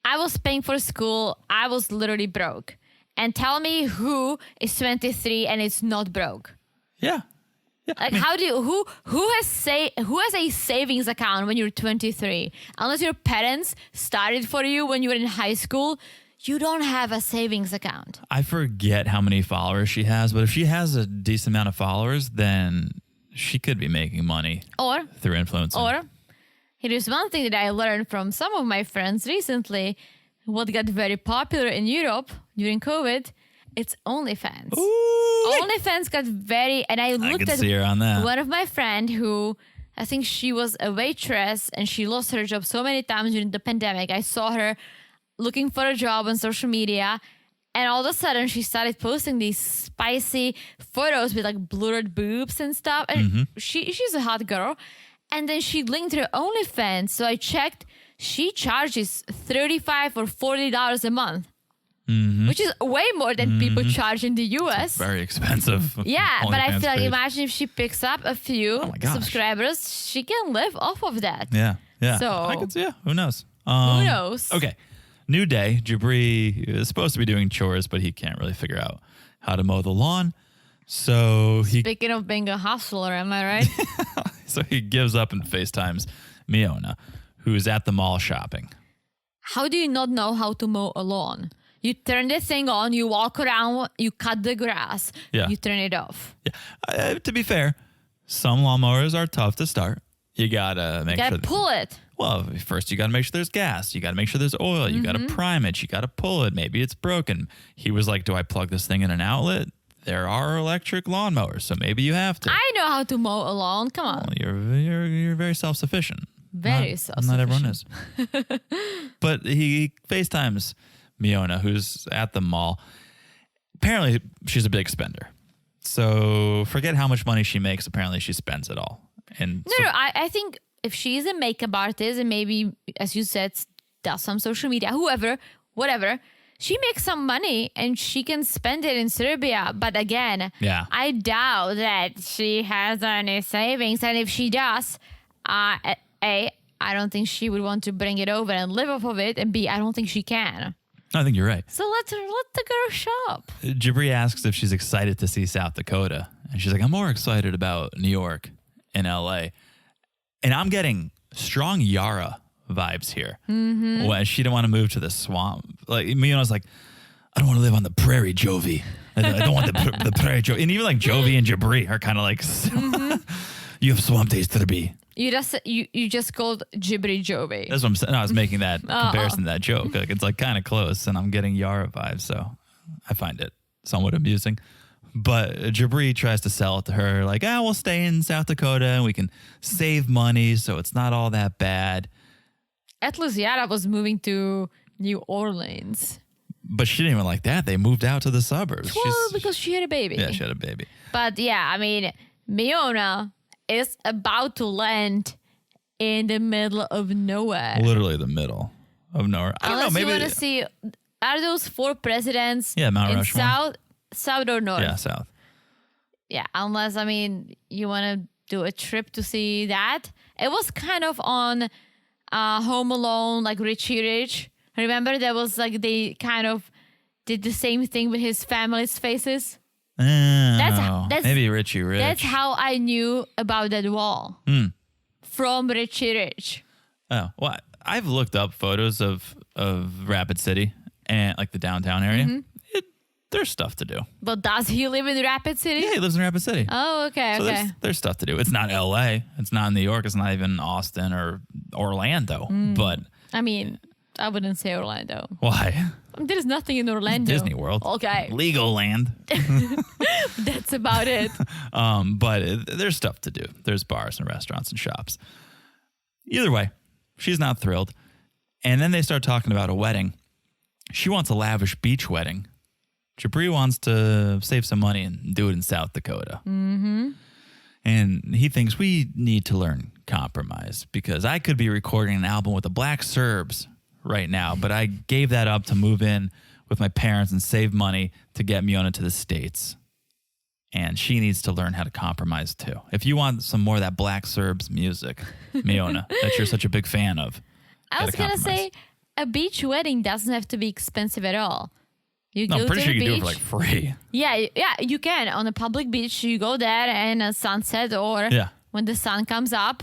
I was paying for school. I was literally broke. And tell me who is 23 and it's not broke. Yeah. Yeah. Like, how do you, who has a savings account when you're 23? Unless your parents started for you when you were in high school, you don't have a savings account. I forget how many followers she has, but if she has a decent amount of followers, then she could be making money Or through influencing. Or here's one thing that I learned from some of my friends recently. What got very popular in Europe during COVID, it's OnlyFans. Ooh. OnlyFans got very, and I looked can at see her on that. one of my friend who, I think she was a waitress and she lost her job so many times during the pandemic. I saw her looking for a job on social media. And all of a sudden, she started posting these spicy photos with like blurred boobs and stuff. And she's a hot girl. And then she linked her OnlyFans. So I checked. She charges $35 or $40 a month, which is way more than people charge in the US. Very expensive. Yeah, but I OnlyFans feel like page. imagine if she picks up a few my gosh. subscribers, she can live off of that. Yeah. Yeah. So- I could see. Yeah. Who knows? Who knows? Okay. New day. Jibri is supposed to be doing chores, but he can't really figure out how to mow the lawn. So Speaking of being a hustler, am I right? so he gives up and FaceTimes Miona, who's at the mall shopping. How do you not know how to mow a lawn? You turn the thing on, you walk around, you cut the grass, Yeah. you turn it off. Yeah. To be fair, Some lawnmowers are tough to start. You gotta make Gotta sure. pull it. Well, first you gotta make sure there's gas. You gotta make sure there's oil. You gotta prime it. You gotta pull it. Maybe it's broken. He was like, "Do I plug this thing in an outlet?" There are electric lawnmowers, so maybe you have to. I know how to mow a lawn. Come on. Well, you're very self-sufficient. Very self-sufficient. Not everyone is. But he FaceTimes Miona, who's at the mall. Apparently, she's a big spender. So forget how much money she makes. Apparently, she spends it all. And No, I think if she's a makeup artist and maybe, as you said, does some social media, whatever, she makes some money and she can spend it in Serbia. But again, yeah. I doubt that she has any savings. And if she does, A, I don't think she would want to bring it over and live off of it. And B, I don't think she can. I think you're right. So let the girl shop. Jibri asks if she's excited to see South Dakota. And she's like, I'm more excited about New York and LA. And I'm getting strong Yara vibes here. When she didn't want to move to the swamp. Like, Miona's like, I don't want to live on the prairie, Jovi. I don't want the prairie, Jovi. And even like Jovi and Jibri are kind of like, you have swamp days to be. You just called Jibri Jovi. That's what I'm saying. No, I was making that comparison, that joke. Like, it's like kind of close, and I'm getting Yara vibes, so I find it somewhat amusing. But Jibri tries to sell it to her, like, we'll stay in South Dakota and we can save money, so it's not all that bad. At least Yara was moving to New Orleans. But she didn't even like that. They moved out to the suburbs. Well, because she had a baby. Yeah, she had a baby. But yeah, I mean, Miona is about to land in the middle of nowhere. Literally the middle of nowhere. I don't know. Maybe you want to see, are those 4 presidents Mount in Rushmore. South or North? Yeah, South. Yeah, unless, I mean, you want to do a trip to see that. It was kind of on Home Alone, like Richie Rich. Remember, there was like they kind of did the same thing with his family's faces. That's maybe Richie Rich. That's how I knew about that wall. From Richie Rich. Oh, well, I've looked up photos of Rapid City and like the downtown area. There's stuff to do. But does he live in Rapid City? Yeah, he lives in Rapid City. Oh, okay, So okay. there's stuff to do. It's not LA. It's not New York. It's not even Austin or Orlando. But I mean, I wouldn't say Orlando. why? There's nothing in Orlando. Disney World. Okay. Legal land. That's about it. But there's stuff to do. There's bars and restaurants and shops. Either way, she's not thrilled. And then they start talking about a wedding. She wants a lavish beach wedding. Jibri wants to save some money and do it in South Dakota. And he thinks we need to learn compromise because I could be recording an album with the Black Serbs right now, but I gave that up to move in with my parents and save money to get Miona to the States. And she needs to learn how to compromise too. If you want some more of that Black Serbs music, Miona, that you're such a big fan of. I was going to say, a beach wedding doesn't have to be expensive at all. You No, go I'm pretty to sure the you can do it beach. for like free. Yeah, you can. On a public beach, you go there and at sunset or when the sun comes up,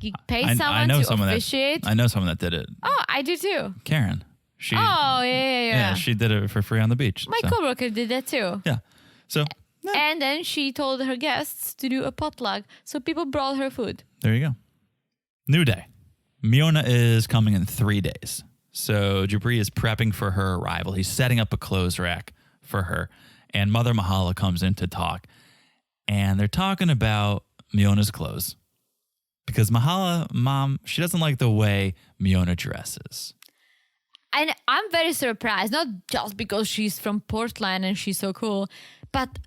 you pay someone to officiate. I know someone that did it. Oh, I do too. Karen. She, yeah. she did it for free on the beach. My coworker did that too. Yeah. So, And then she told her guests to do a potluck. So people brought her food. there you go. New day. Miona is coming in 3 days. So Jibri is prepping for her arrival. He's setting up a clothes rack for her. And Mother Mahala comes in to talk. And they're talking about Miona's clothes. Because Mahala, Mom, she doesn't like the way Miona dresses. And I'm very surprised, not just because she's from Portland and she's so cool, but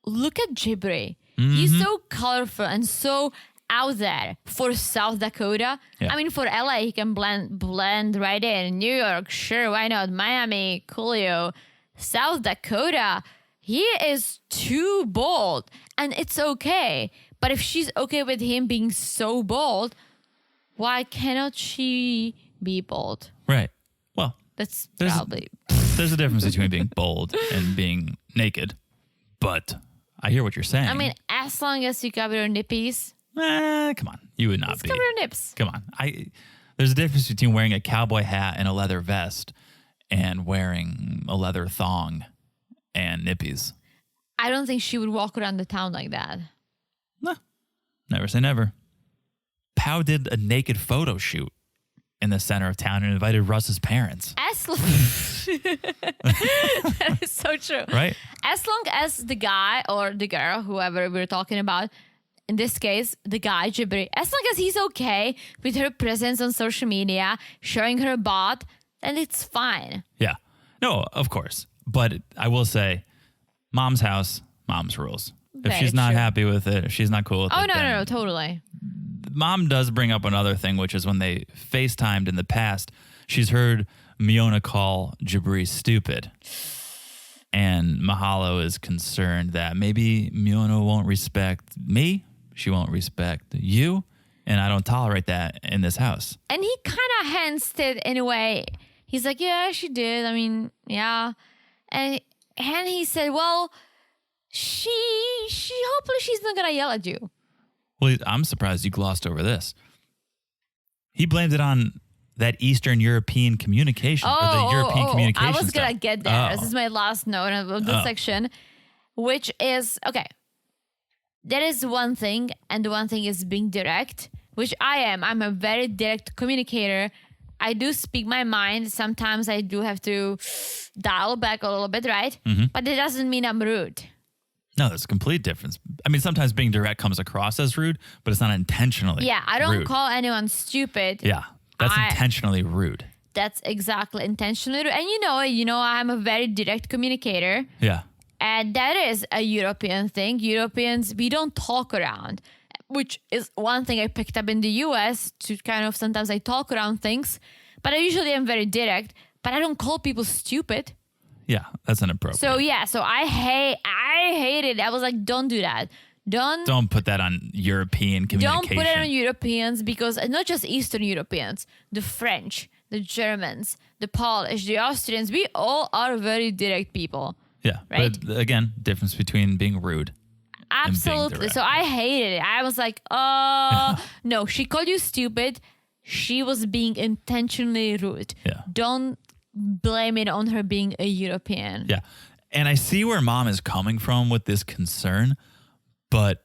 look at Jibri. He's so colorful and so out there for South Dakota. Yeah. I mean, for LA, he can blend right in. New York, sure, why not? Miami, coolio. South Dakota, he is too bold, and it's okay. But if she's okay with him being so bold, why cannot she be bold? Right. Well, That's There's- probably... there's a difference between being bold and being naked. But I hear what you're saying. I mean, as long as you cover your nippies, come on. You would not just be. cover your nips. Come on. There's a difference between wearing a cowboy hat and a leather vest and wearing a leather thong and nippies. I don't think she would walk around the town like that. No, Never say never. Pau did a naked photo shoot in the center of town and invited Russ's parents. That is so true. Right? As long as the guy or the girl, whoever we're talking about, in this case, the guy, Jibri, as long as he's okay with her presence on social media, showing her butt, then it's fine. Yeah. No, of course. But I will say, mom's house, mom's rules. If Very she's not true. happy with it, if she's not cool with Oh, it, no, then no, no, totally. Mom does bring up another thing, which is when they FaceTimed in the past, she's heard Miona call Jibri stupid. And Mahalo is concerned that maybe Miona won't respect me, she won't respect you, and I don't tolerate that in this house. And he kind of hints it in a way. He's like, yeah, she did. I mean, yeah. And he said, well, she hopefully she's not going to yell at you. Well, I'm surprised you glossed over this. He blamed it on that Eastern European communication, or the European communication I was going to stuff. get there. Oh. This is my last note of this section, which is, okay, there is one thing, and the one thing is being direct, which I am. I'm a very direct communicator. I do speak my mind. Sometimes I do have to dial back a little bit, right? Mm-hmm. But it doesn't mean I'm rude. No, there's a complete difference. I mean, sometimes being direct comes across as rude, but it's not intentionally Yeah, I don't rude. call anyone stupid. Yeah, that's intentionally rude. That's exactly intentionally rude. And you know, I'm a very direct communicator. Yeah. And that is a European thing. Europeans, we don't talk around, which is one thing I picked up in the US to kind of sometimes I talk around things, but I usually am very direct, but I don't call people stupid. Yeah, that's inappropriate. So yeah, so I hate it. I was like, don't do that. Don't put that on European communication. Don't put it on Europeans, because not just Eastern Europeans, the French, the Germans, the Polish, the Austrians, we all are very direct people. Yeah, Right? but again, difference between being rude. Absolutely. direct. So I hated it. I was like, no, she called you stupid. She was being intentionally rude. Yeah. Don't blame it on her being a European. Yeah. And I see where mom is coming from with this concern, but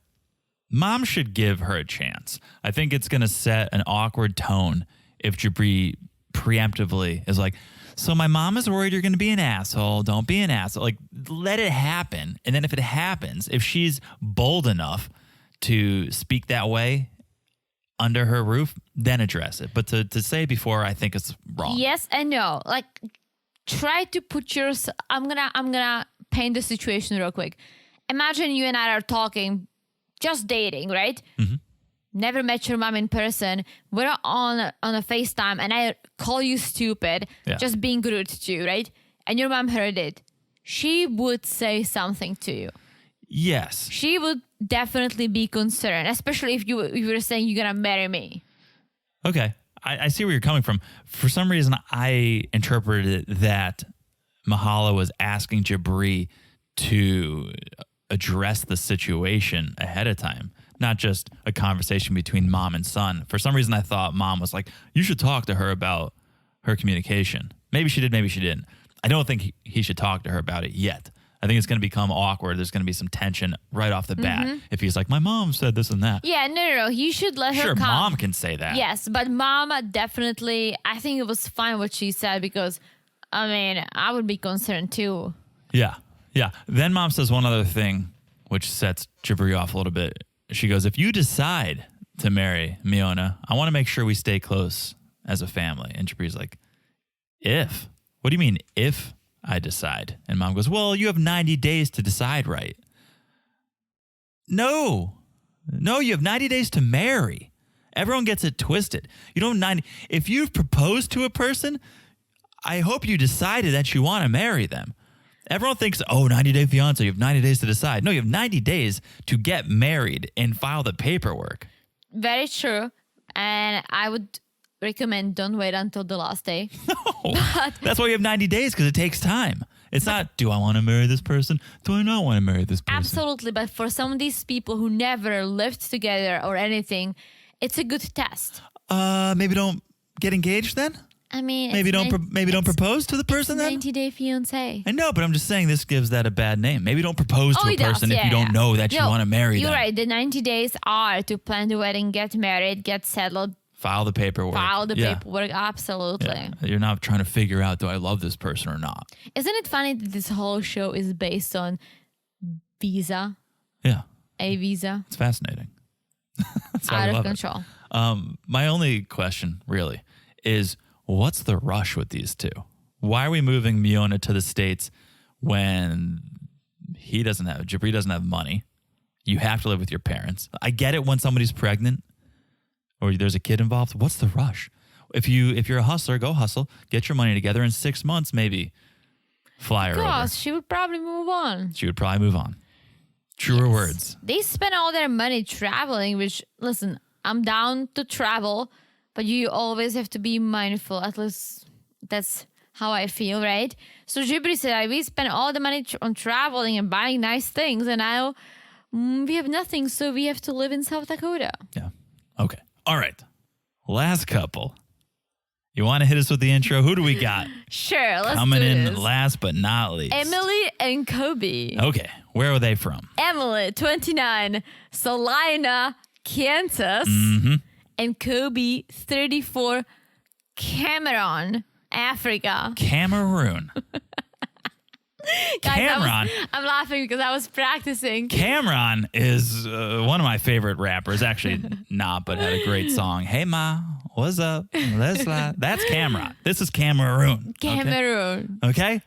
mom should give her a chance. I think it's going to set an awkward tone if Jibri preemptively is like, so my mom is worried you're going to be an asshole. Don't be an asshole. Like, let it happen. And then if it happens, if she's bold enough to speak that way under her roof, then address it. But to say before, I think it's wrong. Yes and no. Like, try to put yourself. I'm gonna paint the situation real quick. Imagine you and I are talking, just dating, right? Mm-hmm. Never met your mom in person. We're on a FaceTime, and I call you stupid, Yeah. just being rude to you, right? And your mom heard it. She would say something to you. Yes. She would definitely be concerned, especially if you were saying you're gonna marry me. Okay. I see where you're coming from. For some reason, I interpreted it that Mahala was asking Jibri to address the situation ahead of time, not just a conversation between mom and son. For some reason, I thought mom was like, you should talk to her about her communication. Maybe she did, maybe she didn't. I don't think he should talk to her about it yet. I think it's going to become awkward. There's going to be some tension right off the bat if he's like, my mom said this and that. Yeah, no. You should let her Sure, come. mom can say that. Yes, but mom definitely, I think it was fine what she said, because, I mean, I would be concerned too. Yeah. Yeah. Then mom says one other thing, which sets Jibri off a little bit. She goes, if you decide to marry Miona, I want to make sure we stay close as a family. And Jibri's like, if? What do you mean, if I decide? And mom goes, well, you have 90 days to decide, right? No, you have 90 days to marry. Everyone gets it twisted. You don't 90. If you've proposed to a person, I hope you decided that you want to marry them. Everyone thinks, 90-day fiance, you have 90 days to decide. No, you have 90 days to get married and file the paperwork. Very true. And I would recommend don't wait until the last day. No, that's why you have 90 days, because it takes time. It's not, do I want to marry this person? Do I not want to marry this person? Absolutely. But for some of these people who never lived together or anything, it's a good test. Maybe don't get engaged then? I mean, Maybe don't propose to the person then. 90-day fiance. I know, but I'm just saying this gives that a bad name. Maybe don't propose to a it does, person if you don't know that you want to marry them. You're right. The 90 days are to plan the wedding, get married, get settled. File the paperwork. Absolutely. Yeah. You're not trying to figure out, do I love this person or not? Isn't it funny that this whole show is based on visa? Yeah. A visa. It's fascinating. That's why I Out of love control. it. My only question really is, what's the rush with these two? Why are we moving Miona to the States when Jibri doesn't have money? You have to live with your parents. I get it when somebody's pregnant or there's a kid involved. What's the rush? If you're a hustler, go hustle. Get your money together. In 6 months, maybe fly her over. She would probably move on. She would probably move on. Truer words. They spend all their money traveling, which, listen, I'm down to travel, but you always have to be mindful. At least that's how I feel, right? So Jibri said, we spend all the money on traveling and buying nice things, and now we have nothing, so we have to live in South Dakota. Yeah. Okay. All right. Last couple. You want to hit us with the intro? Who do we got? Sure, let's Coming do in this. last but not least. Emily and Kobe. Okay. Where are they from? Emily, 29, Salina, Kansas. And Kobe, 34, Cameroon, Africa. Cameroon. Guys, Cameron. I'm laughing because I was practicing. Cameron is one of my favorite rappers. Actually, not, but had a great song. Hey, Ma, what's up? Let's lie. That's Cameron. This is Cameroon. Cameroon. Okay?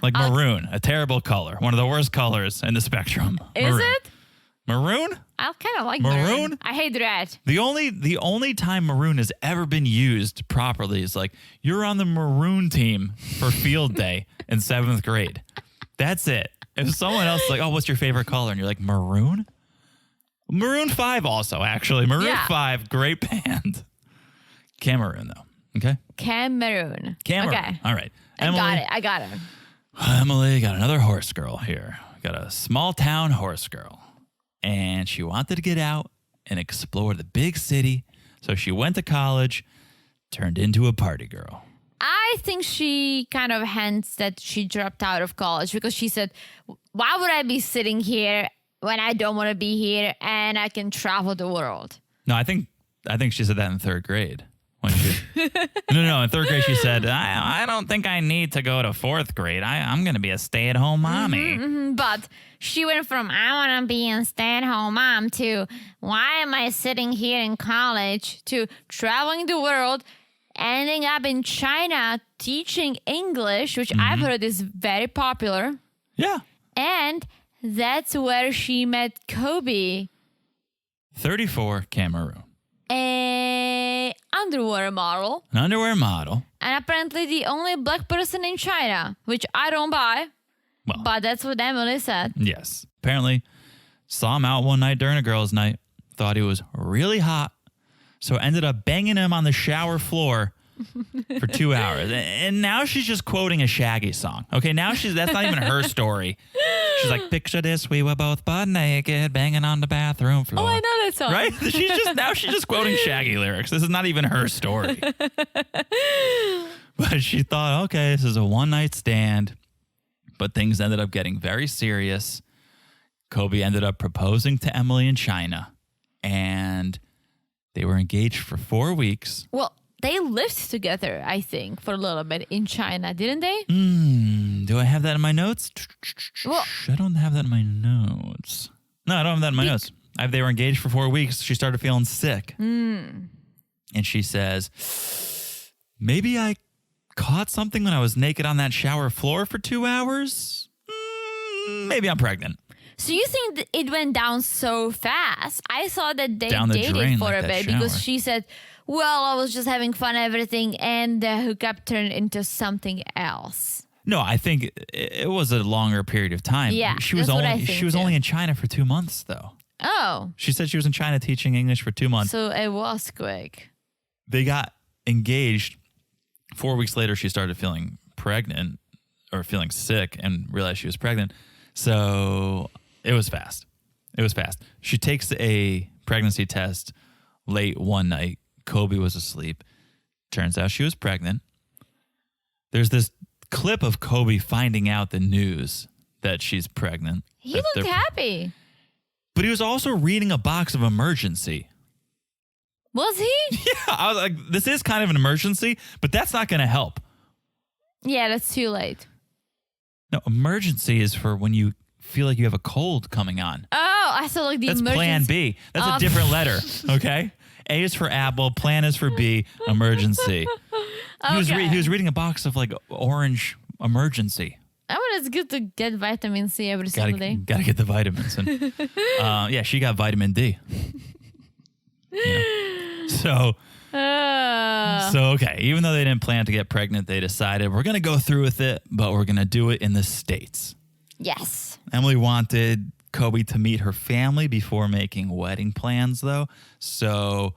Like maroon, a terrible color. One of the worst colors in the spectrum. Is Maroon. it? Maroon? I kind of like Maroon? maroon. I hate red. The only time maroon has ever been used properly is like, you're on the maroon team for field day in 7th grade. That's it. If someone else is like, oh, what's your favorite color? And you're like, maroon? Maroon 5 also, actually. Maroon 5, great band. Cameroon, though. Okay? Cameroon. Okay. All right. I got it. Emily got another horse girl here. Got a small town horse girl. And she wanted to get out and explore the big city. So she went to college, turned into a party girl. I think she kind of hints that she dropped out of college because she said, why would I be sitting here when I don't want to be here and I can travel the world? No, I think she said that in 3rd grade. When she, no. In 3rd grade, she said, I don't think I need to go to 4th grade. I'm going to be a stay-at-home mommy. But she went from, I want to be a stay-at-home mom to, why am I sitting here in college, to traveling the world, ending up in China teaching English, which I've heard is very popular. Yeah. And that's where she met Kobe. 34, Cameroon. An underwear model. An underwear model. And apparently the only black person in China, which I don't buy. Well, but that's what Emily said. Yes. Apparently, saw him out one night during a girls' night, thought he was really hot, so ended up banging him on the shower floor for 2 hours. And now she's just quoting a Shaggy song. Okay, now that's not even her story. She's like, picture this, we were both butt naked, banging on the bathroom floor. Oh, I know that song. Right? She's just quoting Shaggy lyrics. This is not even her story. But she thought, okay, this is a one-night stand. But things ended up getting very serious. Kobe ended up proposing to Emily in China. And they were engaged for 4 weeks. Well, they lived together, I think, for a little bit in China, didn't they? Do I have that in my notes? Well, I don't have that in my notes. No, I don't have that in my notes. They were engaged for 4 weeks. She started feeling sick. And she says, maybe I caught something when I was naked on that shower floor for 2 hours. Maybe I'm pregnant. So you think that it went down so fast? I thought that they Down the dated drain for like a that bit shower. because she said, well, I was just having fun, everything, and the hookup turned into something else. No, I think it was a longer period of time. Yeah, she was that's what I think she was too. only in China for 2 months though. Oh. She said she was in China teaching English for 2 months. So it was quick. They got engaged. 4 weeks later, she started feeling pregnant or feeling sick and realized she was pregnant. So it was fast. She takes a pregnancy test late one night. Kobe was asleep, Turns out she was pregnant. There's this clip of Kobe finding out the news that she's pregnant. He looked happy. But he was also reading a box of emergency. Was he? Yeah, I was like, this is kind of an emergency, but that's not going to help. Yeah, that's too late. No, emergency is for when you feel like you have a cold coming on. Oh, I saw like the That's emergency. plan B. That's a different letter, okay? A is for apple, plan is for B, emergency. He was reading a box of like orange emergency. I mean, it's good to get vitamin C every single day. Gotta get the vitamins. And, yeah, she got vitamin D. So okay. Even though they didn't plan to get pregnant, they decided we're gonna go through with it, but we're gonna do it in the States. Yes. Emily wanted Kobe to meet her family before making wedding plans, though. So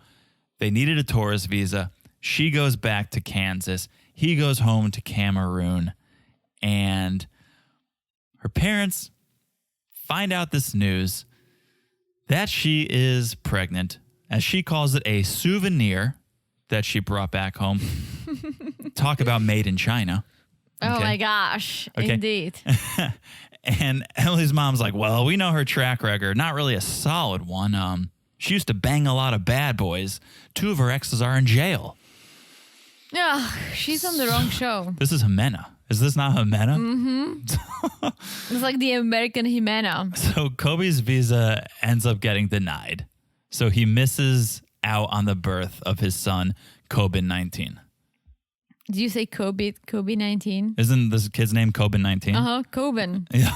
they needed a tourist visa. She goes back to Kansas. He goes home to Cameroon. And her parents find out this news that she is pregnant, as she calls it a souvenir that she brought back home. Talk about made in China. Oh Okay. my gosh. Okay. Indeed. And Emily's mom's like, well, we know her track record. Not really a solid one. She used to bang a lot of bad boys. 2 of her exes are in jail. Yeah, she's on the wrong show. This is Jimena. Is this not Jimena? Mm-hmm. It's like the American Jimena. So Kobe's visa ends up getting denied. So he misses out on the birth of his son, Kobe-19. Did you say Kobe-19? Isn't this kid's name Kobe-19? Uh-huh, Coben. Yeah.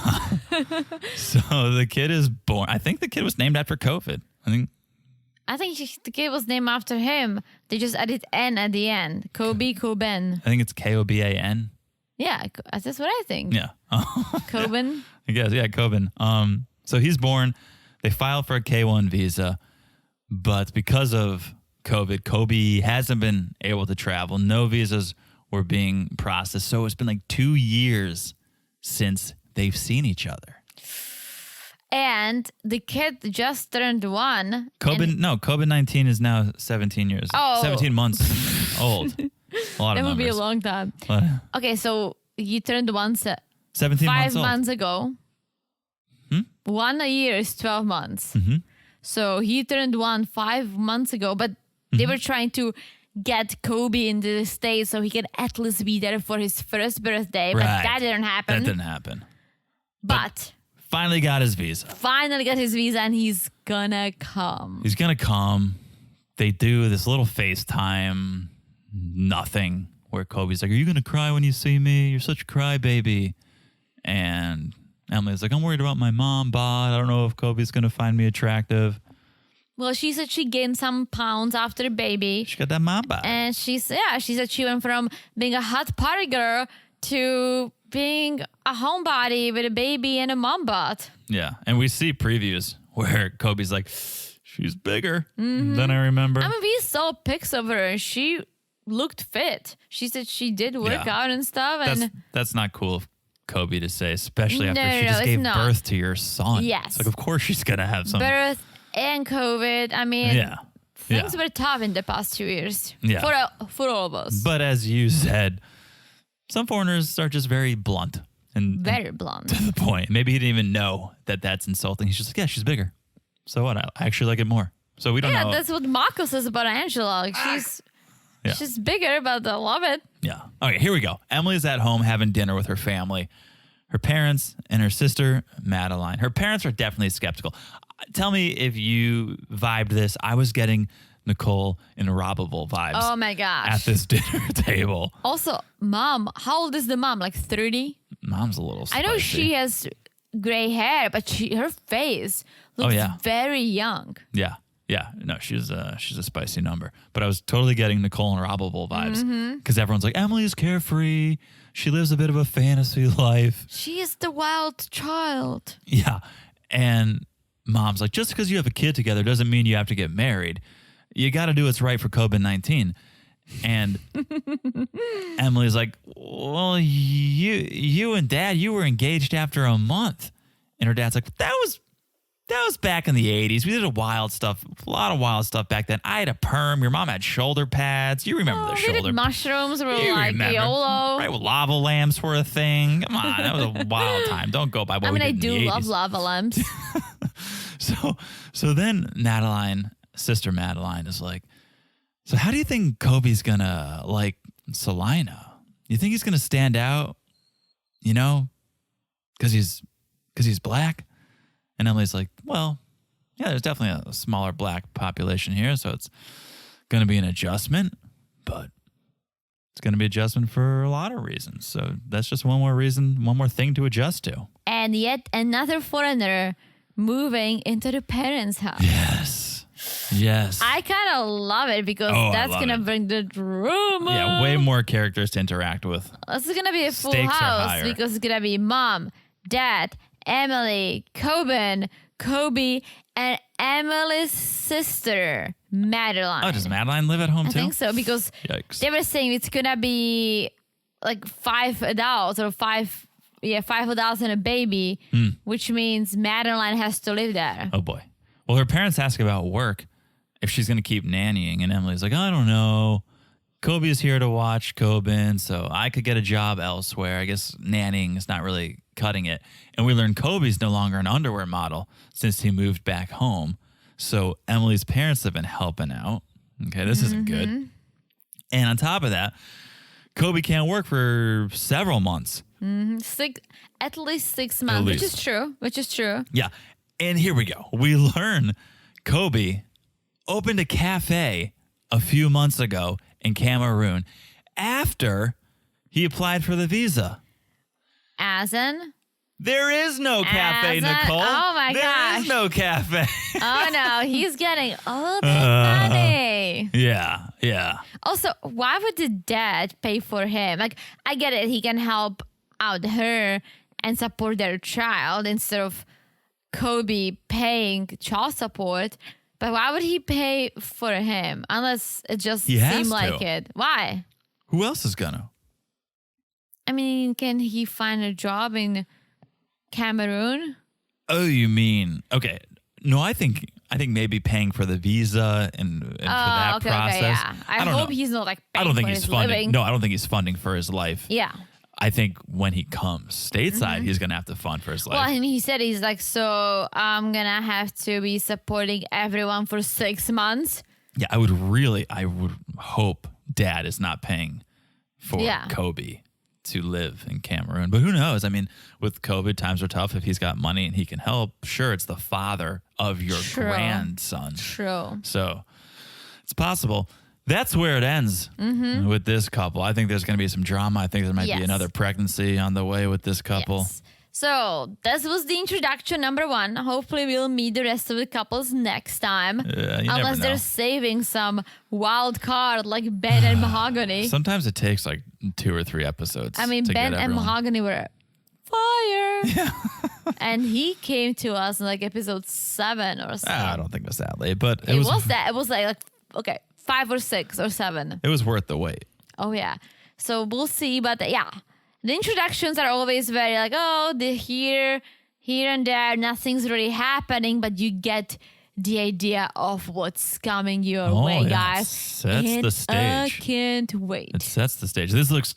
So the kid is born. I think the kid was named after COVID. I think the kid was named after him. They just added N at the end. Coben. I think it's Koban. Yeah, that's what I think. Yeah. Coben. I guess, yeah, Koben. So he's born. They filed for a K-1 visa, but because of COVID, Kobe hasn't been able to travel. No visas were being processed. So it's been like 2 years since they've seen each other. And the kid just turned 1. COVID-19 is now 17 years. Oh. 17 months old. A lot That of would be a numbers. long time. But Okay, so he turned 1 17 5 months old. months ago. 1 a year is 12 months. Mm-hmm. So he turned 1 5 months ago, but they were trying to get Kobe into the States so he could at least be there for his first birthday. But Right. that didn't happen. That didn't happen. But Finally got his visa. finally got his visa and he's gonna come. He's going to come. They do this little FaceTime, nothing, where Kobe's like, are you going to cry when you see me? You're such a crybaby. And Emily's like, I'm worried about my mom, bod. I don't know if Kobe's going to find me attractive. Well, she said she gained some pounds after the baby. She got that mom bod. And she said she went from being a hot party girl to being a homebody with a baby and a mom bod. Yeah. And we see previews where Kobe's like, she's bigger than I remember. I mean, we saw pics of her and she looked fit. She said she did work out and stuff. And That's not cool of Kobe to say, especially after No, she no, just it's gave not. birth to your son. Yes. It's like, of course she's going to have some. birth and COVID. I mean, Yeah. things were tough in the past 2 years. Yeah. For all of us. But as you said, some foreigners are just very blunt and Very blunt. to the point. Maybe he didn't even know that that's insulting. He's just like, yeah, she's bigger. So what? I actually like it more. So we don't Yeah, know. that's what Marco says about Angela. Like, she's bigger, but I love it. Yeah. Okay, here we go. Emily's at home having dinner with her family. Her parents and her sister, Madeline. Her parents are definitely skeptical. Tell me if you vibed this. I was getting Nicole and Robable vibes Oh my gosh. at this dinner table. Also, mom, how old is the mom? Like 30? Mom's a little spicy. I know she has gray hair, but her face looks very young. Yeah. Yeah. No, she's a spicy number. But I was totally getting Nicole and Robable vibes because everyone's like, Emily's carefree. She lives a bit of a fantasy life. She is the wild child. Yeah. And mom's like, just because you have a kid together doesn't mean you have to get married. You got to do what's right for COVID-19. And Emily's like, well, you and dad, you were engaged after a month. And her dad's like, that was That was back in the 80s. We did a lot of wild stuff back then. I had a perm. Your mom had shoulder pads. You remember the We shoulder did mushrooms. We were You like remember. YOLO. Right, well, lava lamps were a thing. Come on, that was a wild time. Don't go by what we did I in the do 80s. love lava lamps. So then Sister Madeline is like, so how do you think Kobe's gonna like Selena? You think he's gonna stand out? You know, because he's black? And Emily's like, well, yeah, there's definitely a smaller black population here, so it's going to be an adjustment, but it's going to be adjustment for a lot of reasons. So that's just one more reason, one more thing to adjust to. And yet another foreigner moving into the parents' house. Yes. I kind of love it because that's going to bring the drama. Yeah, way more characters to interact with. This is going to be a full Stakes are house higher. because it's going to be mom, dad, Emily, Coben, Kobe, and Emily's sister, Madeline. Oh, does Madeline live at home I too? think so because Yikes. they were saying it's going to be like 5 adults or five adults and a baby, which means Madeline has to live there. Oh boy. Well, her parents ask about work, if she's going to keep nannying, and Emily's like, I don't know. Kobe is here to watch Coben, so I could get a job elsewhere. I guess nannying is not really cutting it. And we learned Kobe's no longer an underwear model since he moved back home. So Emily's parents have been helping out. Okay, this isn't good. And on top of that, Kobe can't work for several months. At least 6 months, which is true. Yeah. And here we go. We learn Kobe opened a cafe a few months ago in Cameroon after he applied for the visa. As in? There is no cafe, As in? Nicole. Oh my There gosh. is no cafe. Oh no, he's getting all the money. Yeah. Also, why would the dad pay for him? Like, I get it. He can help out her and support their child instead of Kobe paying child support. But why would he pay for him? Unless it just He has seemed to. like it. Why? Who else is gonna? I mean, can he find a job in Cameroon? Oh, you mean okay? No, I think maybe paying for the visa and for that process. Okay, yeah. I don't hope know. he's not like paying I don't think for he's his funding. living. No, I don't think he's funding for his life. Yeah. I think when he comes stateside, he's gonna have to fund for his life. Well, and he said he's like, so I'm gonna have to be supporting everyone for 6 months. Yeah, I would hope Dad is not paying for Kobe to live in Cameroon. But who knows? I mean, with COVID, times are tough. If he's got money and he can help, sure, it's the father of your grandson. True. So it's possible. That's where it ends with this couple. I think there's going to be some drama. I think there might be another pregnancy on the way with this couple. Yes. So this was the introduction number 1. Hopefully we'll meet the rest of the couples next time. You never Unless know. they're saving some wild card like Ben and Mahogany. Sometimes it takes like 2 or 3 episodes. I mean, to Ben get and everyone. Mahogany were fire. Yeah. And he came to us in like episode 7 or so. I don't think it was that late, but It was like okay, 5 or 6 or 7. It was worth the wait. Oh yeah. So we'll see, but yeah. The introductions are always very like, oh, the here and there, nothing's really happening, but you get the idea of what's coming your way, guys. Sets the stage. I can't wait. It sets the stage. This looks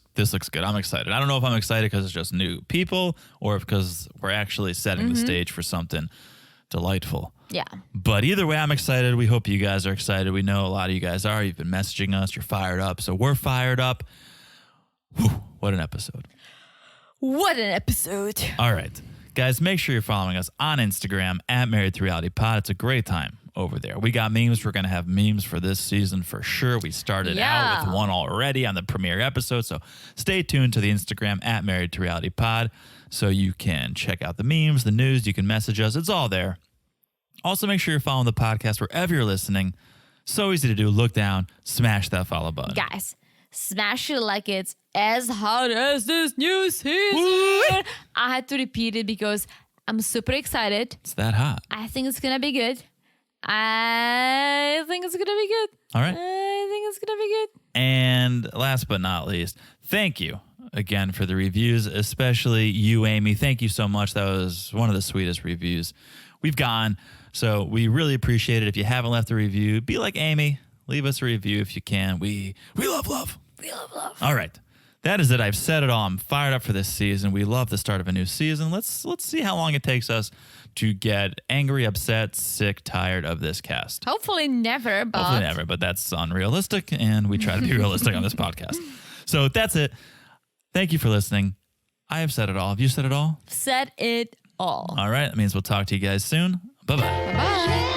good. I'm excited. I don't know if I'm excited because it's just new people or because we're actually setting the stage for something delightful. Yeah. But either way, I'm excited. We hope you guys are excited. We know a lot of you guys are. You've been messaging us. You're fired up. So we're fired up. Whew, what an episode. What an episode. All right. Guys, make sure you're following us on Instagram at Married to Reality Pod. It's a great time over there. We got memes. We're going to have memes for this season for sure. We started out with one already on the premiere episode. So stay tuned to the Instagram at Married to Reality Pod so you can check out the memes, the news. You can message us. It's all there. Also, make sure you're following the podcast wherever you're listening. So easy to do. Look down, smash that follow button. Guys, smash it like it's as hot as this new season. Woo! I had to repeat it because I'm super excited. It's that hot. I think it's going to be good. I think it's going to be good. All right. I think it's going to be good. And last but not least, thank you again for the reviews, especially you, Amy. Thank you so much. That was one of the sweetest reviews we've gone. So we really appreciate it. If you haven't left a review, be like Amy. Leave us a review if you can. We love love. We love love. All right. That is it. I've said it all. I'm fired up for this season. We love the start of a new season. Let's see how long it takes us to get angry, upset, sick, tired of this cast. Hopefully never, but... Hopefully never, but that's unrealistic, and we try to be realistic on this podcast. So that's it. Thank you for listening. I have said it all. Have you said it all? Said it all. All right. That means we'll talk to you guys soon. Bye-bye. Bye.